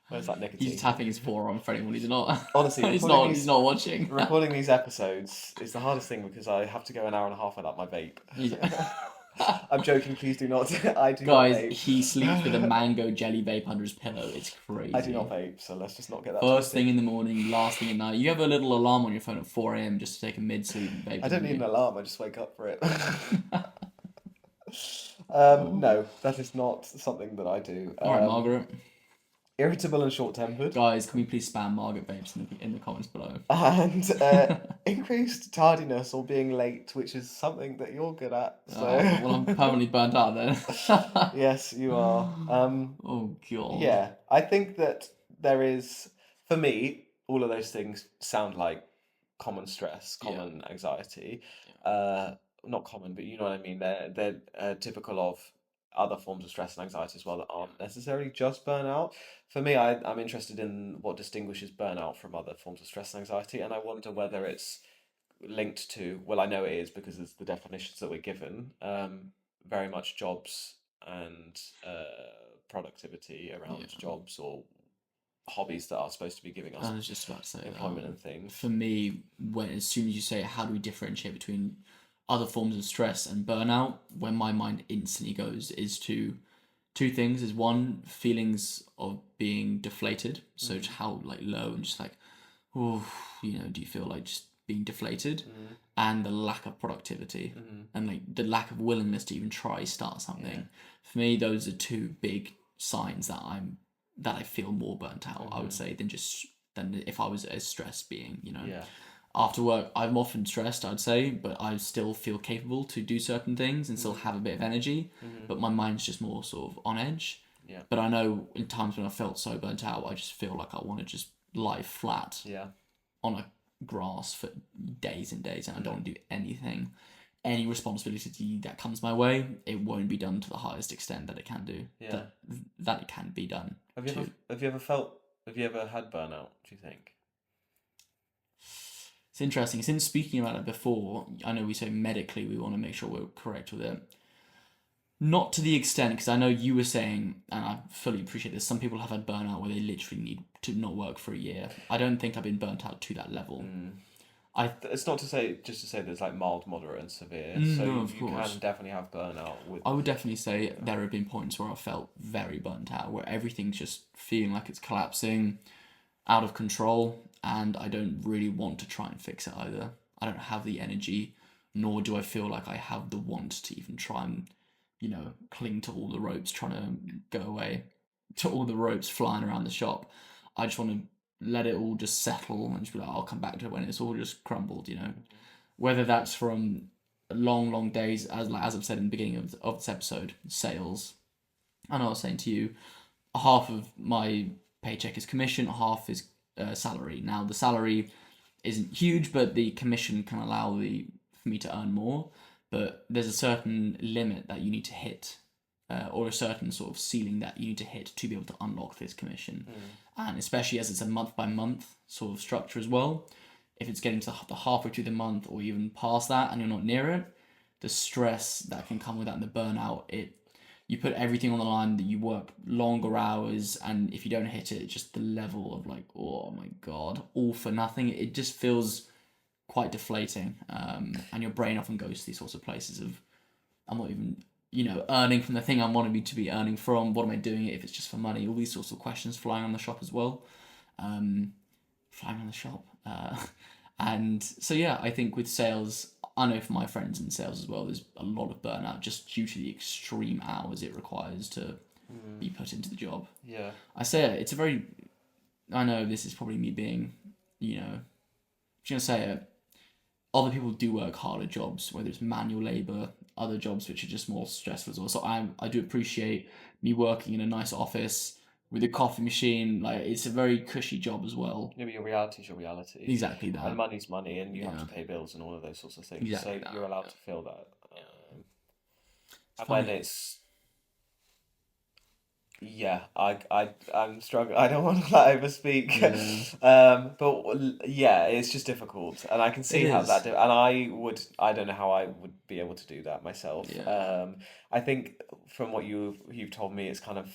Where's that nicotine? He's tapping his forearm for anyone who's not. Honestly, he's not watching. Recording these episodes is the hardest thing because I have to go an hour and a half without my vape. I'm joking, please do not. I do not vape. Guys, he sleeps with a mango jelly vape under his pillow. It's crazy. I do not vape, so let's just not get that. First thing in the morning, last thing at night. You have a little alarm on your phone at 4 a.m. just to take a mid-sleep vape. I don't need an alarm, I just wake up for it. No, that is not something that I do. Alright, Margaret. Irritable and short-tempered. Guys, can we please spam Margaret Vapes in the comments below? And increased tardiness or being late, which is something that you're good at. So. Well, I'm permanently burnt out then. Yes, you are. Oh, God. Yeah, I think that there is, for me, all of those things sound like common stress, common anxiety. Not common, but you know what I mean. They're typical of other forms of stress and anxiety as well that aren't necessarily just burnout. For me, I'm interested in what distinguishes burnout from other forms of stress and anxiety, and I wonder whether it's linked to, well, I know it is because it's the definitions that we're given, very much jobs and productivity around jobs or hobbies that are supposed to be giving us I was just about to say employment and things. For me, as soon as you say how do we differentiate between other forms of stress and burnout, where my mind instantly goes is to two things. Is one, feelings of being deflated, so just how like low and just like, oh, do you feel like just being deflated, and the lack of productivity and like the lack of willingness to even try start something. For me, those are two big signs that I feel more burnt out, I would say, than if I was a stressed being, After work, I'm often stressed, I'd say, but I still feel capable to do certain things and still have a bit of energy, but my mind's just more sort of on edge. Yeah. But I know in times when I felt so burnt out, I just feel like I want to just lie flat on a grass for days and days, and I don't want to do anything. Any responsibility that comes my way, it won't be done to the highest extent that it can do. Yeah. That it can be done. Have you ever had burnout, do you think? It's interesting. Since speaking about it before, I know we say medically we want to make sure we're correct with it. Not to the extent, because I know you were saying, and I fully appreciate this, some people have had burnout where they literally need to not work for a year. I don't think I've been burnt out to that level. It's not to say there's like mild, moderate, and severe. So No, you, of you course. can definitely have burnout with. I would definitely say there have been points where I felt very burnt out, where everything's just feeling like it's collapsing, out of control, and I don't really want to try and fix it either. I don't have the energy, nor do I feel like I have the want to even try and, cling to all the ropes, trying to go away, to all the ropes flying around the shop. I just want to let it all just settle and just be like, I'll come back to it when it's all just crumbled, Whether that's from long, long days, as I've said in the beginning of this episode, sales. I know I was saying to you, half of my paycheck is commission, half is salary. Now the salary isn't huge, but the commission can allow for me to earn more. But there's a certain limit that you need to hit, or a certain sort of ceiling that you need to hit to be able to unlock this commission. And especially as it's a month by month sort of structure as well. If it's getting to the halfway through the month or even past that and you're not near it, the stress that can come with that and the burnout, you put everything on the line, that you work longer hours, and if you don't hit it, just the level of like, oh my God, all for nothing. It just feels quite deflating. And your brain often goes to these sorts of places of, I'm not even, earning from the thing I'm wanting me to be earning from. What am I doing it if it's just for money? All these sorts of questions flying on the shop as well. Flying on the shop. And so, yeah, I think with sales, I know for my friends in sales as well, there's a lot of burnout just due to the extreme hours it requires to be put into the job. Yeah. I say it's a very, I know this is probably me being, I'm just going to say it, other people do work harder jobs, whether it's manual labour, other jobs which are just more stressful as well. So I do appreciate me working in a nice office with a coffee machine. Like, it's a very cushy job as well. Yeah, but your reality is your reality. Exactly that. And money's money, and you have to pay bills and all of those sorts of things. Exactly so you're allowed to feel that. And funny. when it's... Yeah, I'm struggling. I don't want to overspeak. But yeah, it's just difficult, and I can see how that. And I don't know how I would be able to do that myself. Yeah. I think from what you've told me, it's kind of,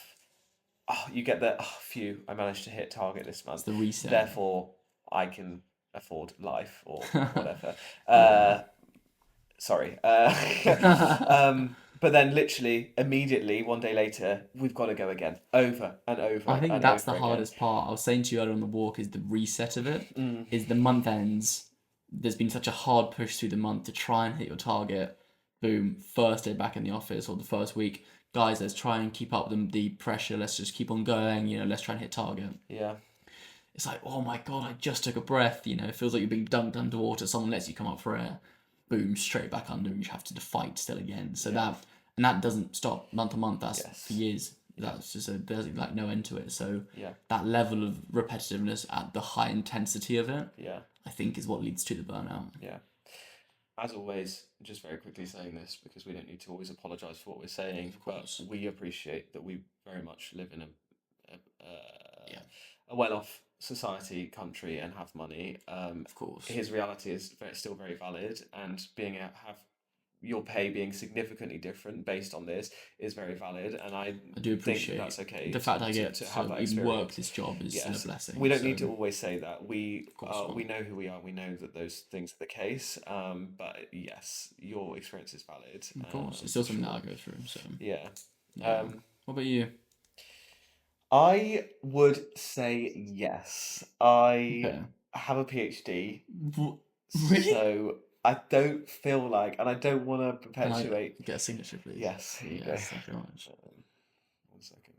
you get the phew, I managed to hit target this month. It's the reset. Therefore, I can afford life or whatever. Sorry. But then literally, immediately, one day later, we've got to go again. Over and over. I think that's the hardest part. I was saying to you earlier on the walk is the reset of it. Is the month ends. There's been such a hard push through the month to try and hit your target. Boom, first day back in the office or the first week. Guys, let's try and keep up the pressure. Let's just keep on going. Let's try and hit target. Yeah. It's like, oh my God, I just took a breath. It feels like you're being dunked underwater. Someone lets you come up for air. Boom, straight back under, and you have to fight still again. So that doesn't stop month to month. That's for years. That's just there's like no end to it. So that level of repetitiveness at the high intensity of it, I think, is what leads to the burnout. Yeah. As always, just very quickly saying this because we don't need to always apologise for what we're saying, but we appreciate that we very much live in a well-off society, country, and have money. Of course, his reality is still very valid, and have your pay being significantly different based on this is very valid, and I do appreciate that's okay. The fact I get to have that even work this job is a blessing. We don't need to always say that. We know who we are. We know that those things are the case. But yes, your experience is valid. Of course, it's still something that I go through. So yeah. What about you? I would say yes. I have a PhD. Really? So I don't feel like, and I don't want to perpetuate. Can I get a signature, please? Yes. Here you go. Thank you very much. 1 second.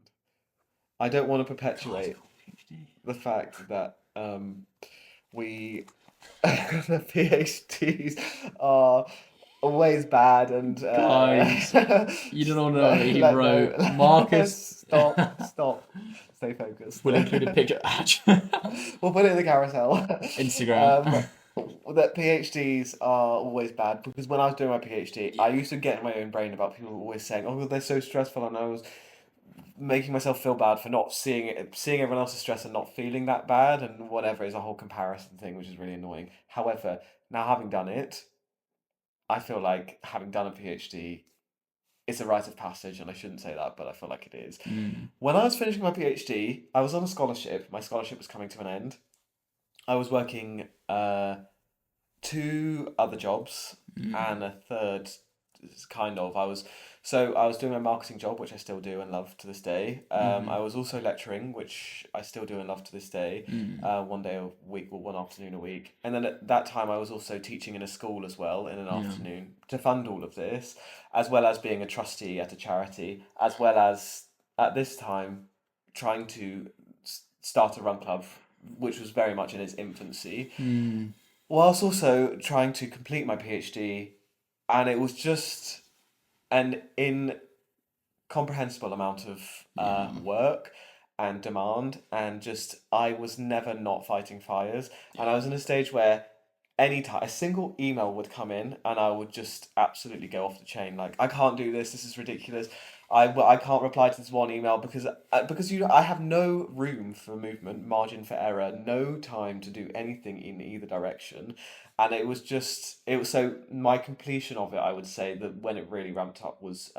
I don't want to perpetuate the fact that the PhDs are always bad and guys, you don't know what he wrote. Marcus, stop, stay focused. We'll include a picture. We'll put it in the carousel. Instagram. That PhDs are always bad because when I was doing my PhD, I used to get in my own brain about people always saying, "Oh, they're so stressful," and I was making myself feel bad for not seeing everyone else's stress and not feeling that bad, and whatever is a whole comparison thing, which is really annoying. However, now having done it, I feel like having done a PhD, it's a rite of passage, and I shouldn't say that, but I feel like it is. When I was finishing my PhD, I was on a scholarship. My scholarship was coming to an end. I was working 2 2 other jobs and a third kind of. I was doing my marketing job, which I still do and love to this day. I was also lecturing, which I still do and love to this day. One day a week or one afternoon a week. And then at that time I was also teaching in a school as well in an afternoon to fund all of this, as well as being a trustee at a charity, as well as at this time trying to start a run club, which was very much in its infancy, whilst also trying to complete my PhD. And it was just an incomprehensible amount of work and demand, and just I was never not fighting fires. And I was in a stage where anytime a single email would come in and I would just absolutely go off the chain, like, I can't do this is ridiculous. I can't reply to this one email because I have no room for movement, margin for error, no time to do anything in either direction. And it was so my completion of it, I would say that when it really ramped up was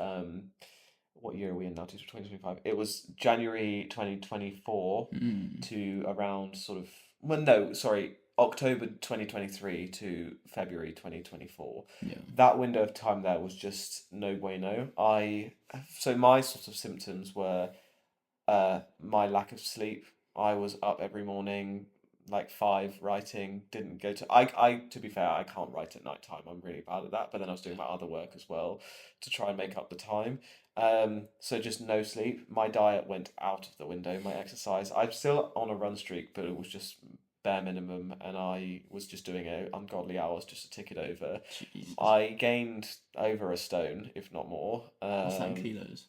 what year are we in now? 2025. It was January 2024 to around sort of, well, no, sorry, October 2023 to February 2024. That window of time there was just no bueno. So my sort of symptoms were my lack of sleep. I was up every morning, like 5, writing, didn't go to, to be fair, I can't write at night time. I'm really bad at that. But then I was doing my other work as well to try and make up the time. So just no sleep. My diet went out of the window. My exercise, I'm still on a run streak, but it was just bare minimum, and I was just doing ungodly hours just to tick it over. Jesus. I gained over a stone, if not more. What's that in kilos?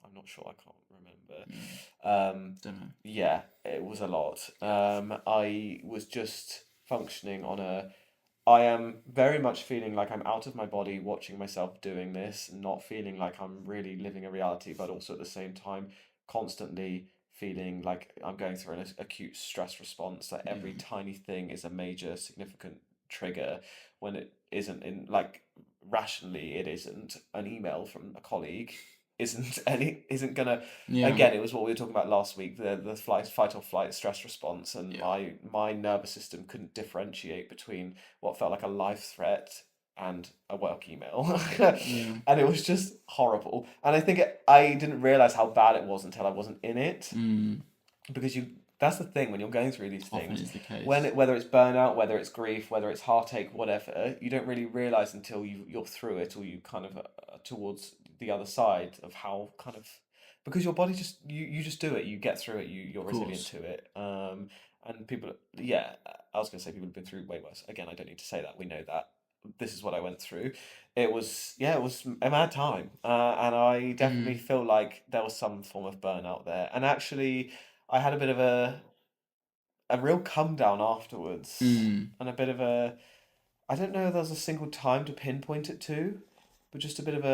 I'm not sure. I can't remember. Don't know. Yeah, it was a lot. I was just functioning on I am very much feeling like I'm out of my body watching myself doing this, not feeling like I'm really living a reality, but also at the same time constantly feeling like I'm going through an acute stress response, that every tiny thing is a major significant trigger when it isn't. In like, rationally it isn't. An email from a colleague isn't gonna. Again, it was what we were talking about last week, the fight or flight stress response, and my nervous system couldn't differentiate between what felt like a life threat and a work email. And it was just horrible. And I think I didn't realize how bad it was until I wasn't in it. Because that's the thing when you're going through these things. Often is the case. Whether it's burnout, whether it's grief, whether it's heartache, whatever, you don't really realize until you're through it, or you kind of towards the other side of how kind of, because your body just you just do it, you get through it, you're resilient to it. And people, I was gonna say people have been through way worse. Again, I don't need to say that. We know that. This is what I went through. It was a mad time, and I definitely feel like there was some form of burnout there. And actually, I had a bit of a real come down afterwards, and a bit of a, I don't know if there's a single time to pinpoint it to, but just a bit of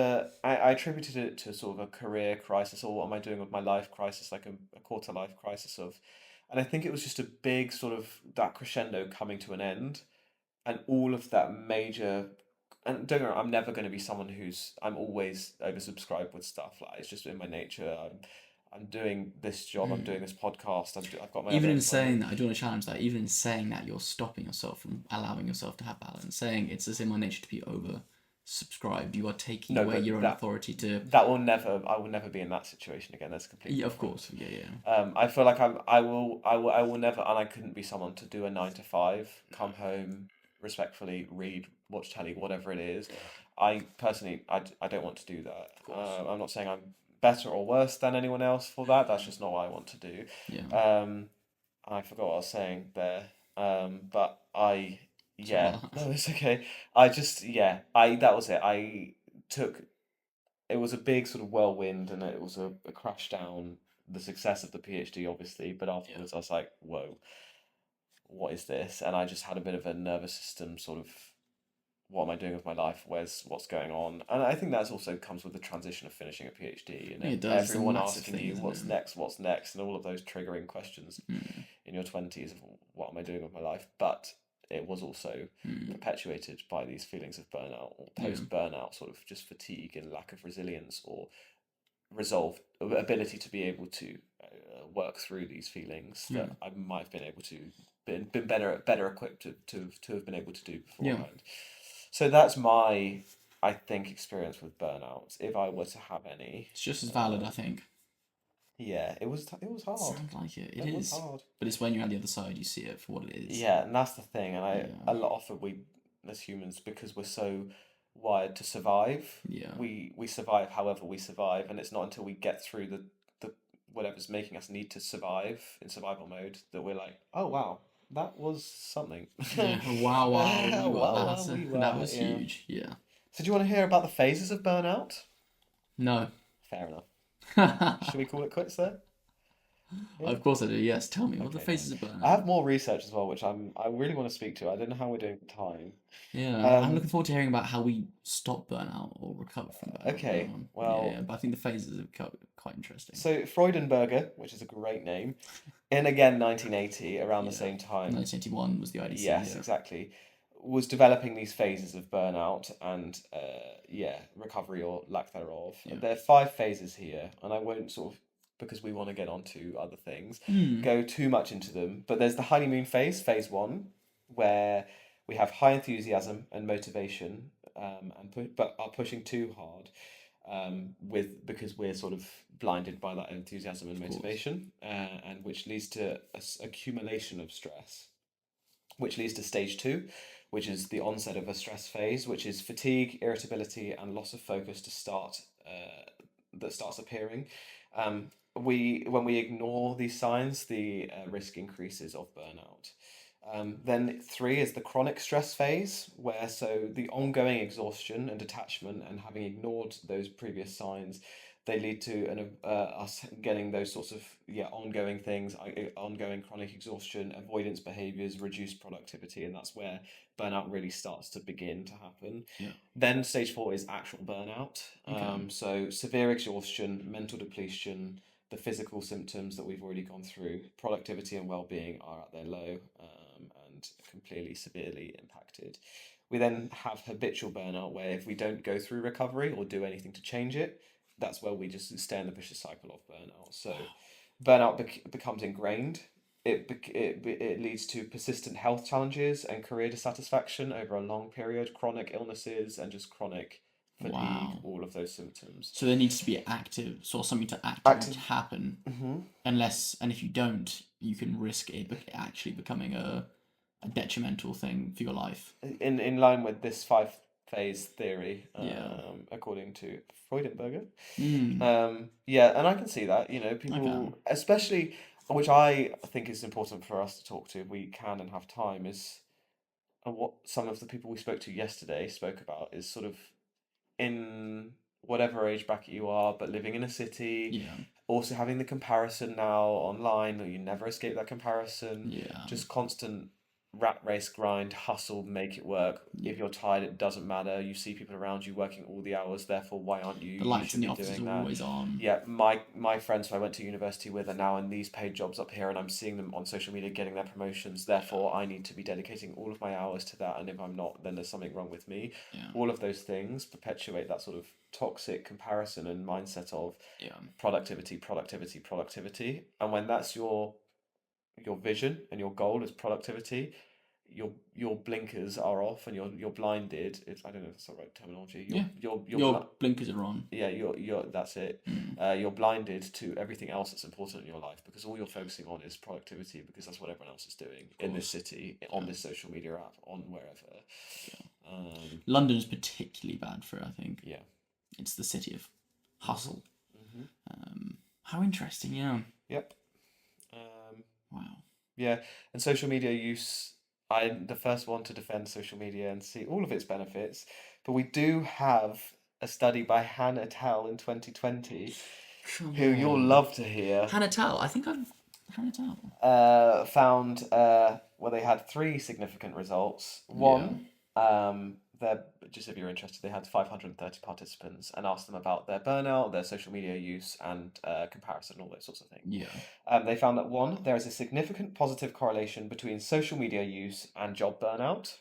I attributed it to sort of a career crisis, or what am I doing with my life crisis, like a quarter life crisis and I think it was just a big sort of that crescendo coming to an end, and all of that major, and don't get me wrong, I'm never going to be someone I'm always oversubscribed with stuff, like it's just in my nature. I'm doing this job, I'm doing this podcast, I've got my even in saying that, I do want to challenge that. Even in saying that, you're stopping yourself from allowing yourself to have balance. Saying it's in my nature to be oversubscribed, you are taking away your own authority to. I will never be in that situation again. That's completely. Yeah, of different. course. Yeah. I feel like I will never, and I couldn't be someone to do a 9 to 5, come home respectfully, read, watch telly, whatever it is. I personally, I don't want to do that. I'm not saying I'm better or worse than anyone else for that. That's just not what I want to do. I forgot what I was saying there. But no, it's okay. That was it. It was a big sort of whirlwind, and it was a crash down. The success of the PhD, obviously, but afterwards I was like, whoa, what is this? And I just had a bit of a nervous system sort of, what am I doing with my life? What's going on? And I think that also comes with the transition of finishing a PhD. And it does. Everyone asking you what's next, and all of those triggering questions in your 20s of what am I doing with my life? But it was also perpetuated by these feelings of burnout or post-burnout, sort of just fatigue and lack of resilience or ability to be able to work through these feelings that I might have been able to been better equipped to have been able to do beforehand. So that's my, I think, experience with burnout. If I were to have any, it's just as valid, I think. Yeah, it was hard. Sounds like it. It was is hard. But it's when you're on the other side, you see it for what it is. Yeah, and that's the thing. And a lot often we, as humans, because we're so wired to survive, we survive however we survive, and it's not until we get through the whatever's making us need to survive in survival mode that we're like, oh wow, that was something. Wow, that was yeah. huge. Yeah. So do you want to hear about the phases of burnout? No. Fair enough. Should we call it quits there? Yeah. Of course I do. Yes. Tell me what the phases of burnout. I have more research as well, which I really want to speak to. I don't know how we're doing for time. Yeah, I'm looking forward to hearing about how we stop burnout or recover from burnout. Okay, well, but I think the phases are quite interesting. So Freudenberger, which is a great name, in again 1980, around the same time. 1981 was the IDC. Yes, exactly. Was developing these phases of burnout and recovery or lack thereof. Yeah. There are 5 phases here, and I won't sort of, because we want to get on to other things, go too much into them. But there's the honeymoon phase, phase 1, where we have high enthusiasm and motivation, but are pushing too hard, because we're sort of blinded by that enthusiasm and motivation, and which leads to accumulation of stress, which leads to stage 2, which is the onset of a stress phase, which is fatigue, irritability, and loss of focus that starts appearing. When we ignore these signs, the risk increases of burnout. Then 3 is the chronic stress phase, where the ongoing exhaustion and detachment, and having ignored those previous signs, they lead to us getting those sorts of ongoing things, ongoing chronic exhaustion, avoidance behaviors, reduced productivity, and that's where burnout really starts to begin to happen. Yeah. Then stage 4 is actual burnout. So severe exhaustion, mental depletion, the physical symptoms that we've already gone through, productivity and well-being are at their low, and completely severely impacted. We then have habitual burnout, where if we don't go through recovery or do anything to change it, that's where we just stay in the vicious cycle of burnout. So burnout becomes ingrained. It leads to persistent health challenges and career dissatisfaction over a long period, chronic illnesses, and just chronic fatigue, all of those symptoms. So there needs to be something to actively happen. And if you don't, you can risk it actually becoming a detrimental thing for your life. In line with this 5-phase theory, according to Freudenberger. And I can see that, people, especially, which I think is important for us to talk to, if we can and have time, is, and what some of the people we spoke to yesterday spoke about, is sort of in whatever age bracket you are, but living in a city, also having the comparison now online, or you never escape that comparison, just constant rat race grind, hustle, make it work. If you're tired, it doesn't matter. You see people around you working all the hours, therefore why aren't you? The lights in the office are always on. Yeah, my friends who I went to university with are now in these paid jobs up here, and I'm seeing them on social media getting their promotions, therefore I need to be dedicating all of my hours to that, and if I'm not, then there's something wrong with me. All of those things perpetuate that sort of toxic comparison and mindset of productivity, and when that's your vision and your goal is productivity, your blinkers are off and you're blinded. I don't know if that's the right terminology. Your blinkers are on. Yeah, you're that's it. You're blinded to everything else that's important in your life, because all you're focusing on is productivity, because that's what everyone else is doing in this city, on this social media app, on wherever. London's particularly bad for it, I think. Yeah, it's the city of hustle. How interesting. Yep. Wow. Yeah, and social media use, I'm the first one to defend social media and see all of its benefits, but we do have a study by Han et al. In 2020, who you'll love to hear. Han et al. I think I've Han et al. Found they had 3 significant results. One, just if you're interested, they had 530 participants and asked them about their burnout, their social media use, and comparison, all those sorts of things. They found that 1, there is a significant positive correlation between social media use and job burnout.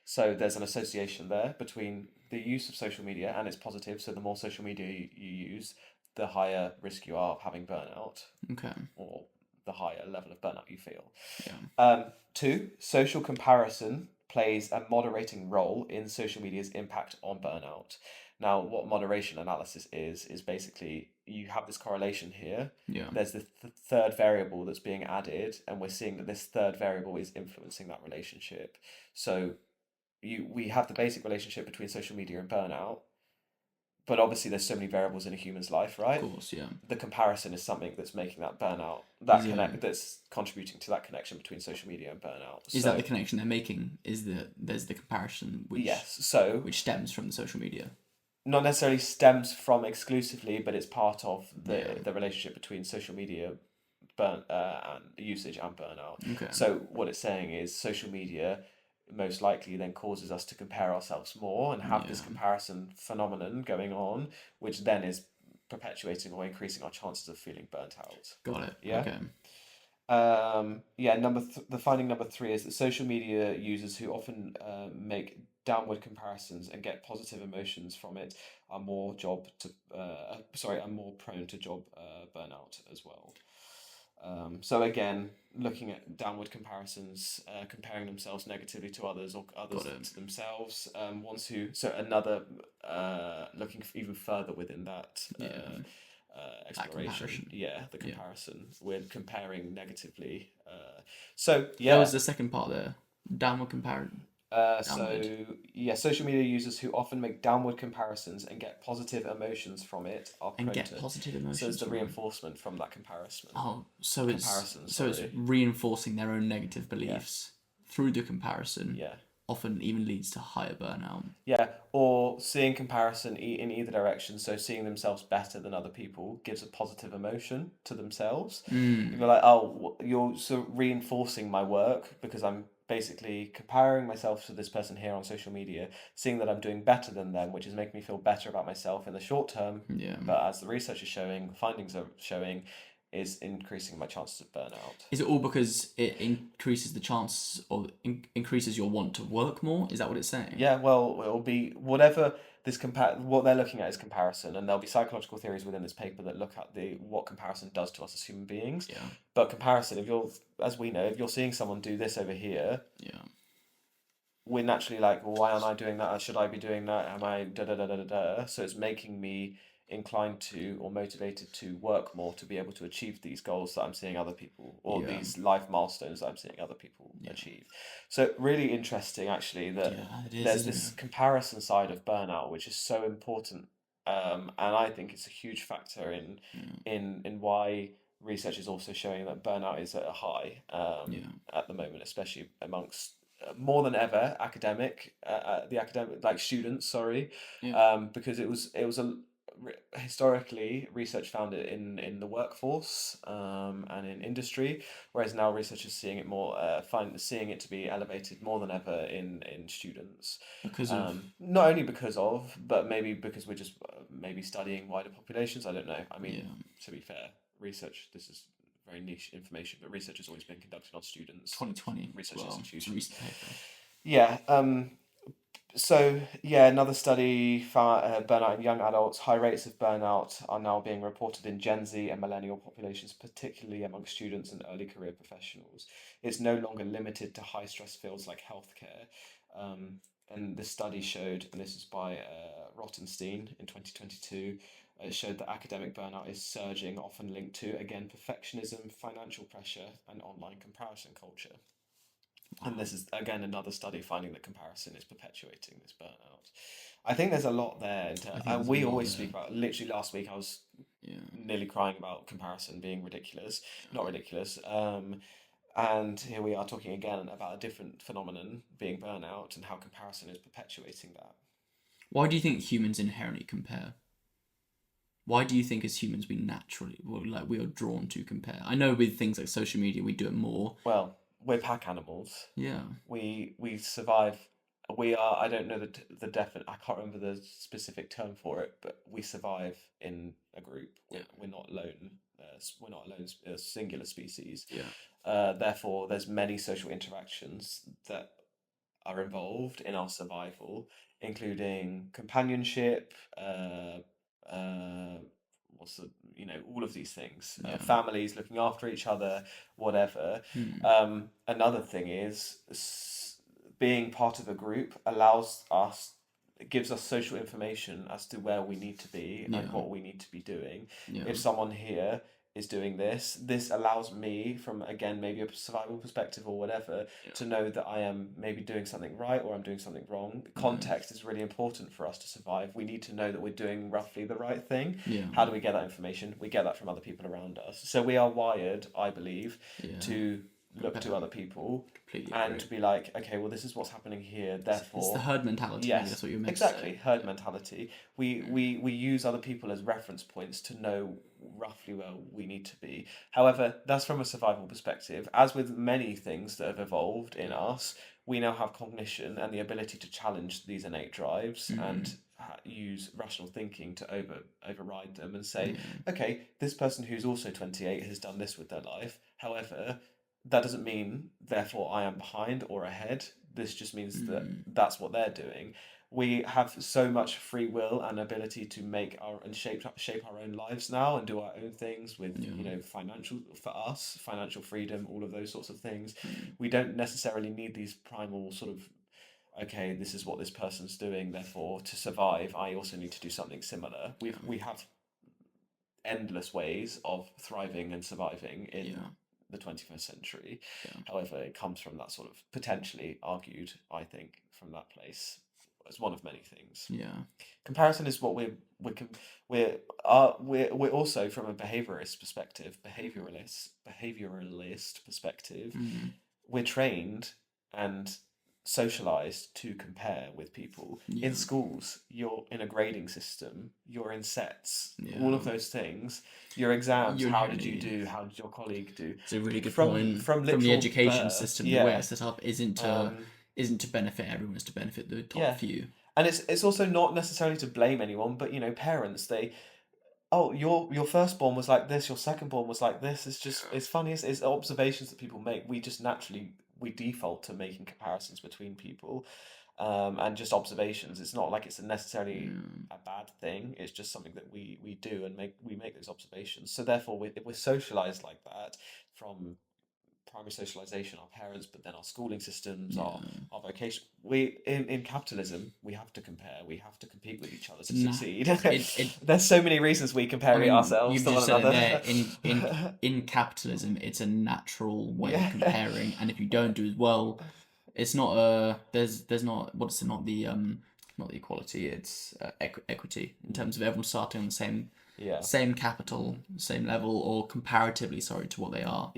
So there's an association there between the use of social media, and it's positive. So the more social media you use, the higher risk you are of having burnout. Okay. Or the higher level of burnout you feel. Yeah. 2, social comparison plays a moderating role in social media's impact on burnout. Now, what moderation analysis is basically you have this correlation here. Yeah. There's the third variable that's being added, and we're seeing that this third variable is influencing that relationship. So we have the basic relationship between social media and burnout, but obviously there's so many variables in a human's life, right? Of course, yeah. The comparison is something that's making that burnout, that's contributing to that connection between social media and burnout. Is that the connection they're making? There's the comparison which stems from the social media? Not necessarily stems from exclusively, but it's part of the relationship between social media and usage and burnout. Okay. So what it's saying is social media most likely then causes us to compare ourselves more and have this comparison phenomenon going on, which then is perpetuating or increasing our chances of feeling burnt out. Got it. Yeah. Okay. The finding number 3 is that social media users who often make downward comparisons and get positive emotions from it are more prone to job burnout as well. So again, looking at downward comparisons, comparing themselves negatively to others or others to themselves. Looking even further within that exploration. The comparison. We're comparing negatively. That was the second part there. Downward comparison. Social media users who often make downward comparisons and get positive emotions from it are prone to positive emotions. So it's the reinforcement from that comparison. Oh, so it's reinforcing their own negative beliefs through the comparison. Yeah. Often even leads to higher burnout. Yeah, or seeing comparison in either direction. So seeing themselves better than other people gives a positive emotion to themselves. You're like, oh, you're sort of reinforcing my work because I'm basically comparing myself to this person here on social media, seeing that I'm doing better than them, which is making me feel better about myself in the short term. Yeah. But as the research is showing, the findings are showing, is increasing my chances of burnout. Is it all because it increases the chance or increases your want to work more? Is that what it's saying? Yeah, well, it'll be whatever what they're looking at is comparison, and there'll be psychological theories within this paper that look at what comparison does to us as human beings. Yeah. But comparison, as we know, if you're seeing someone do this over here, we're naturally like, well, why aren't I doing that? Should I be doing that? Am I da da da da da da? So it's making me inclined to or motivated to work more to be able to achieve these goals that I'm seeing other people or these life milestones that I'm seeing other people achieve. So really interesting actually that there's this comparison side of burnout which is so important, and I think it's a huge factor in why research is also showing that burnout is at a high at the moment, especially amongst more than ever the academic like students, because it was historically research found it in the workforce and in industry, whereas now research is seeing it more seeing it to be elevated more than ever in students, because of not only because of, but maybe because we're just maybe studying wider populations. I don't know. I mean, to be fair, research, this is very niche information, but research has always been conducted on students. 2020 research well, institutions. Yeah. Another study found burnout in young adults. High rates of burnout are now being reported in Gen Z and millennial populations, particularly among students and early career professionals. It's no longer limited to high stress fields like healthcare. And this study showed, and this is by Rottenstein in 2022, it showed that academic burnout is surging, often linked to, again, perfectionism, financial pressure, and online comparison culture. And this is, again, another study finding that comparison is perpetuating this burnout. I think there's a lot there. And we always speak about, literally last week I was nearly crying about comparison being ridiculous. Not ridiculous. And here we are talking again about a different phenomenon being burnout and how comparison is perpetuating that. Why do you think humans inherently compare? Why do you think as humans we are drawn to compare? I know with things like social media we do it more. Well, we're pack animals. Yeah. We survive. We are. I don't know the definite. I can't remember the specific term for it, but we survive in a group. We're not alone. We're not alone. A singular species. Yeah. Therefore, there's many social interactions that are involved in our survival, including companionship. what's the, all of these things, families looking after each other, whatever. Another thing is being part of a group gives us social information as to where we need to be and what we need to be doing. If someone here is doing this allows me, from again maybe a survival perspective or whatever, to know that I am maybe doing something right or I'm doing something wrong. Context is really important for us to survive. We need to know that we're doing roughly the right thing. How do we get that information? We get that from other people around us. So we are wired, I believe, to look to other people and to be like, okay, well, this is what's happening here, therefore it's the herd mentality. yes, that's what you meant exactly, to say. herd mentality. We use other people as reference points to know roughly where we need to be. However, that's from a survival perspective. As with many things that have evolved in us, we now have cognition and the ability to challenge these innate drives and use rational thinking to override them and say, okay, this person who's also 28 has done this with their life. However, that doesn't mean therefore I am behind or ahead. This just means that that's what they're doing. We have so much free will and ability to make shape our own lives now and do our own things with financial freedom, all of those sorts of things. We don't necessarily need these primal sort of, okay, this is what this person's doing, therefore to survive I also need to do something similar. We have endless ways of thriving and surviving in the 21st century. However, it comes from that sort of, potentially argued, I think, from that place as one of many things. Comparison is what we're also, from a behavioralist perspective, we're trained and socialized to compare with people. In schools, you're in a grading system, you're in sets, all of those things, your exams, how did you do, how did your colleague do. It's a really good point. From the education system, the way it's set up isn't to benefit everyone, it's to benefit the top few. And it's also not necessarily to blame anyone, but parents, your firstborn was like this, your secondborn was like this. It's funny, it's observations that people make. We just naturally default to making comparisons between people, and just observations. It's not like it's necessarily a bad thing. It's just something that we do and we make those observations. So therefore, if we're socialized like that from primary socialization, our parents, but then our schooling systems, our vocation. In capitalism, we have to compare. We have to compete with each other to succeed. There's so many reasons we compare ourselves to one another. In capitalism, it's a natural way of comparing, and if you don't do as well, it's not there's not what's it not the equality. It's equity in terms of everyone starting on the same capital, same level, or comparatively to what they are.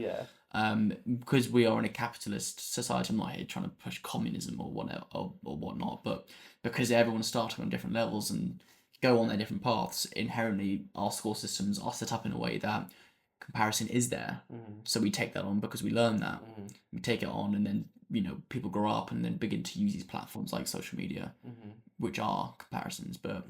Because we are in a capitalist society. I'm not here trying to push communism or whatever or whatnot, but because everyone's starting on different levels and go on their different paths, inherently our school systems are set up in a way that comparison is there. So we take that on because we learn that. We take it on, and then people grow up and then begin to use these platforms like social media, which are comparisons. But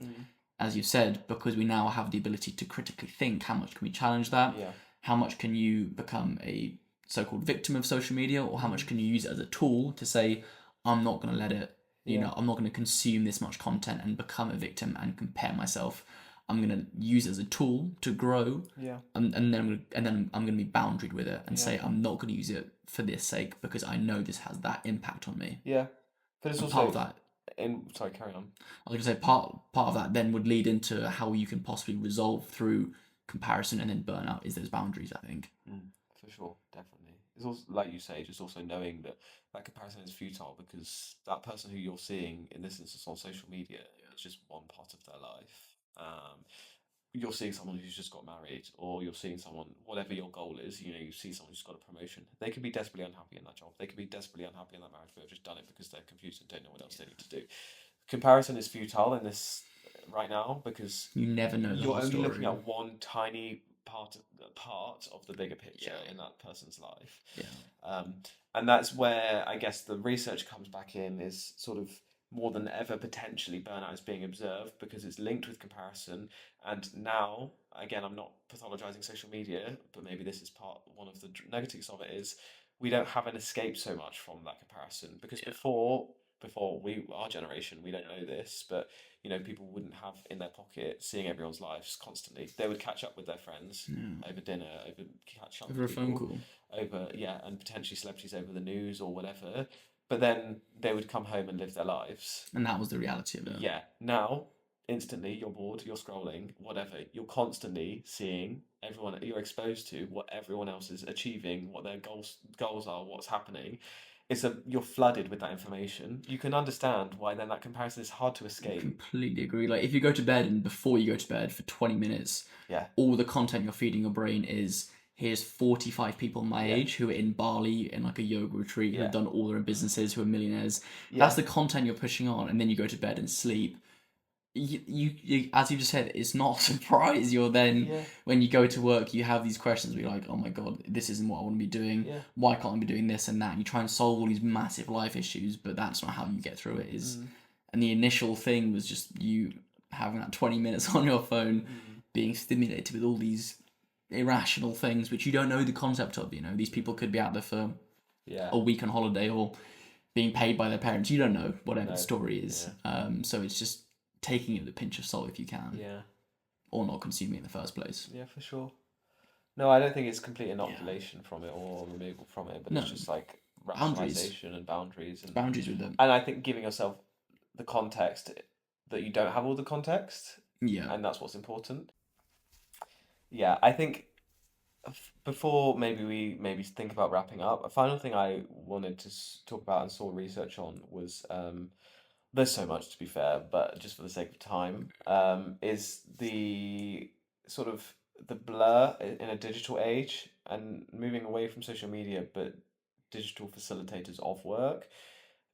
as you said, because we now have the ability to critically think, how much can we challenge that? How much can you become a so-called victim of social media, or how much can you use it as a tool to say, I'm not going to let it, I'm not going to consume this much content and become a victim and compare myself. I'm going to use it as a tool to grow, and then I'm going to be boundaried with it and say I'm not going to use it for this sake because I know this has that impact on me. But it's also part of that. Sorry, carry on. I was going to say part of that then would lead into how you can possibly resolve through comparison and then burnout is those boundaries, I think. For sure, definitely. It's also, like you say, just also knowing that comparison is futile, because that person who you're seeing in this instance on social media is just one part of their life. You're seeing someone who's just got married, or you're seeing someone, whatever your goal is, you see someone who's got a promotion. They could be desperately unhappy in that job. They could be desperately unhappy in that marriage, but have just done it because they're confused and don't know what else they need to do. Comparison is futile in this right now, because you never know you're only looking at one tiny part of the bigger picture in that person's life. And that's where I guess the research comes back in, is sort of more than ever potentially burnout is being observed because it's linked with comparison. And now, again, I'm not pathologizing social media, but maybe this is one of the negatives of it, is we don't have an escape so much from that comparison, because before before our generation, we don't know this, but people wouldn't have in their pocket seeing everyone's lives constantly. They would catch up with their friends over dinner, catch up over with a phone call, and potentially celebrities over the news or whatever. But then they would come home and live their lives, and that was the reality of it. Yeah. Now, instantly, you're bored, you're scrolling, whatever. You're constantly seeing everyone. You're exposed to what everyone else is achieving, what their goals are, what's happening. You're flooded with that information. You can understand why then that comparison is hard to escape. Completely agree. Like if you go to bed and before you go to bed for 20 minutes, all the content you're feeding your brain is here's 45 people my age who are in Bali in like a yoga retreat, who have done all their own businesses, who are millionaires. That's the content you're pushing on, and then you go to bed and sleep. You as you just said, it's not a surprise. You're then when you go to work, you have these questions where you're like, oh my god, this isn't what I want to be doing. Why can't I be doing this and that? And you try and solve all these massive life issues, but that's not how you get through it. And the initial thing was just you having that 20 minutes on your phone, being stimulated with all these irrational things which you don't know the concept of. These people could be out there for a week on holiday or being paid by their parents. You don't know whatever the story is. So it's just taking it with a pinch of salt if you can. Or not consuming it in the first place. Yeah, for sure. No, I don't think it's complete inoculation from it or removal from it, but it's just like rationalization and boundaries. And boundaries with them. And I think giving yourself the context that you don't have all the context. And that's what's important. Yeah, I think before we think about wrapping up, a final thing I wanted to talk about and saw research on was there's so much to be fair, but just for the sake of time, is the sort of the blur in a digital age and moving away from social media, but digital facilitators of work,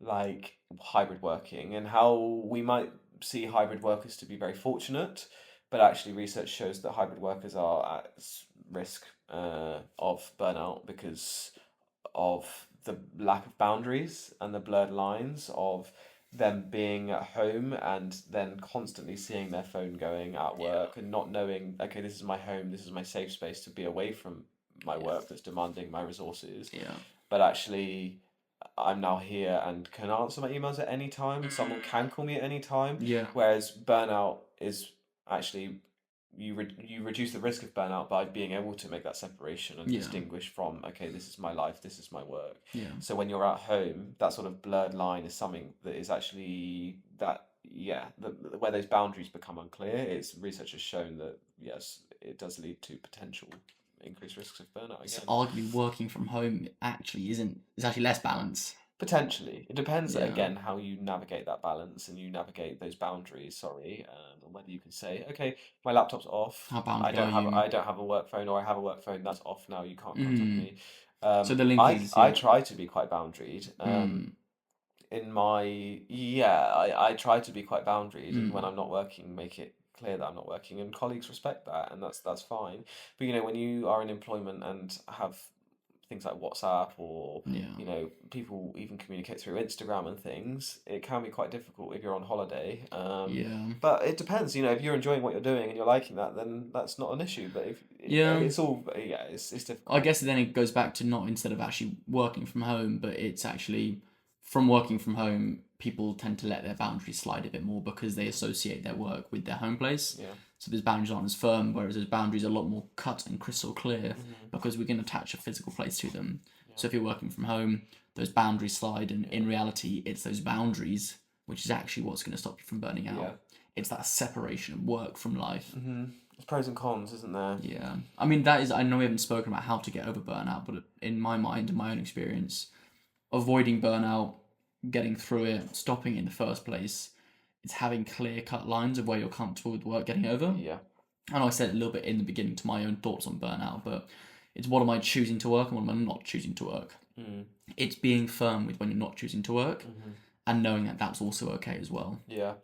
like hybrid working, and how we might see hybrid workers to be very fortunate, but actually research shows that hybrid workers are at risk of burnout because of the lack of boundaries and the blurred lines of them being at home and then constantly seeing their phone going at work and not knowing, okay, this is my home, this is my safe space to be away from my work that's demanding my resources. But actually, I'm now here and can answer my emails at any time. Someone can call me at any time. Whereas burnout is actually you reduce the risk of burnout by being able to make that separation and distinguish from, okay, this is my life, this is my work. So when you're at home, that sort of blurred line is something that is actually where those boundaries become unclear. Research has shown that yes, it does lead to potential increased risks of burnout again. So arguably working from home actually it's actually less balance. Potentially. It depends, again, how you navigate that balance and you navigate those boundaries, and whether you can say, okay, my laptop's off. How bounded I don't have a work phone, or I have a work phone that's off now, you can't contact me. So the link is... I try to be quite boundaried. I try to be quite boundaried, and when I'm not working, make it clear that I'm not working, and colleagues respect that, and that's fine. But when you are in employment and have things like WhatsApp or people even communicate through Instagram and things, it can be quite difficult if you're on holiday. But it depends. If you're enjoying what you're doing and you're liking that, then that's not an issue. But it's difficult. I guess then it goes back to not instead of actually working from home, but it's actually from working from home, people tend to let their boundaries slide a bit more because they associate their work with their home place. So those boundaries aren't as firm, whereas those boundaries are a lot more cut and crystal clear because we can attach a physical place to them. So if you're working from home, those boundaries slide, and in reality, it's those boundaries which is actually what's going to stop you from burning out. It's that separation of work from life. There's pros and cons, isn't there? Yeah. I mean, I know we haven't spoken about how to get over burnout, but in my mind, in my own experience, avoiding burnout, getting through it, stopping it in the first place, it's having clear-cut lines of where you're comfortable with work getting over. I know I said it a little bit in the beginning to my own thoughts on burnout, but it's what am I choosing to work and what am I not choosing to work. It's being firm with when you're not choosing to work and knowing that that's also okay as well.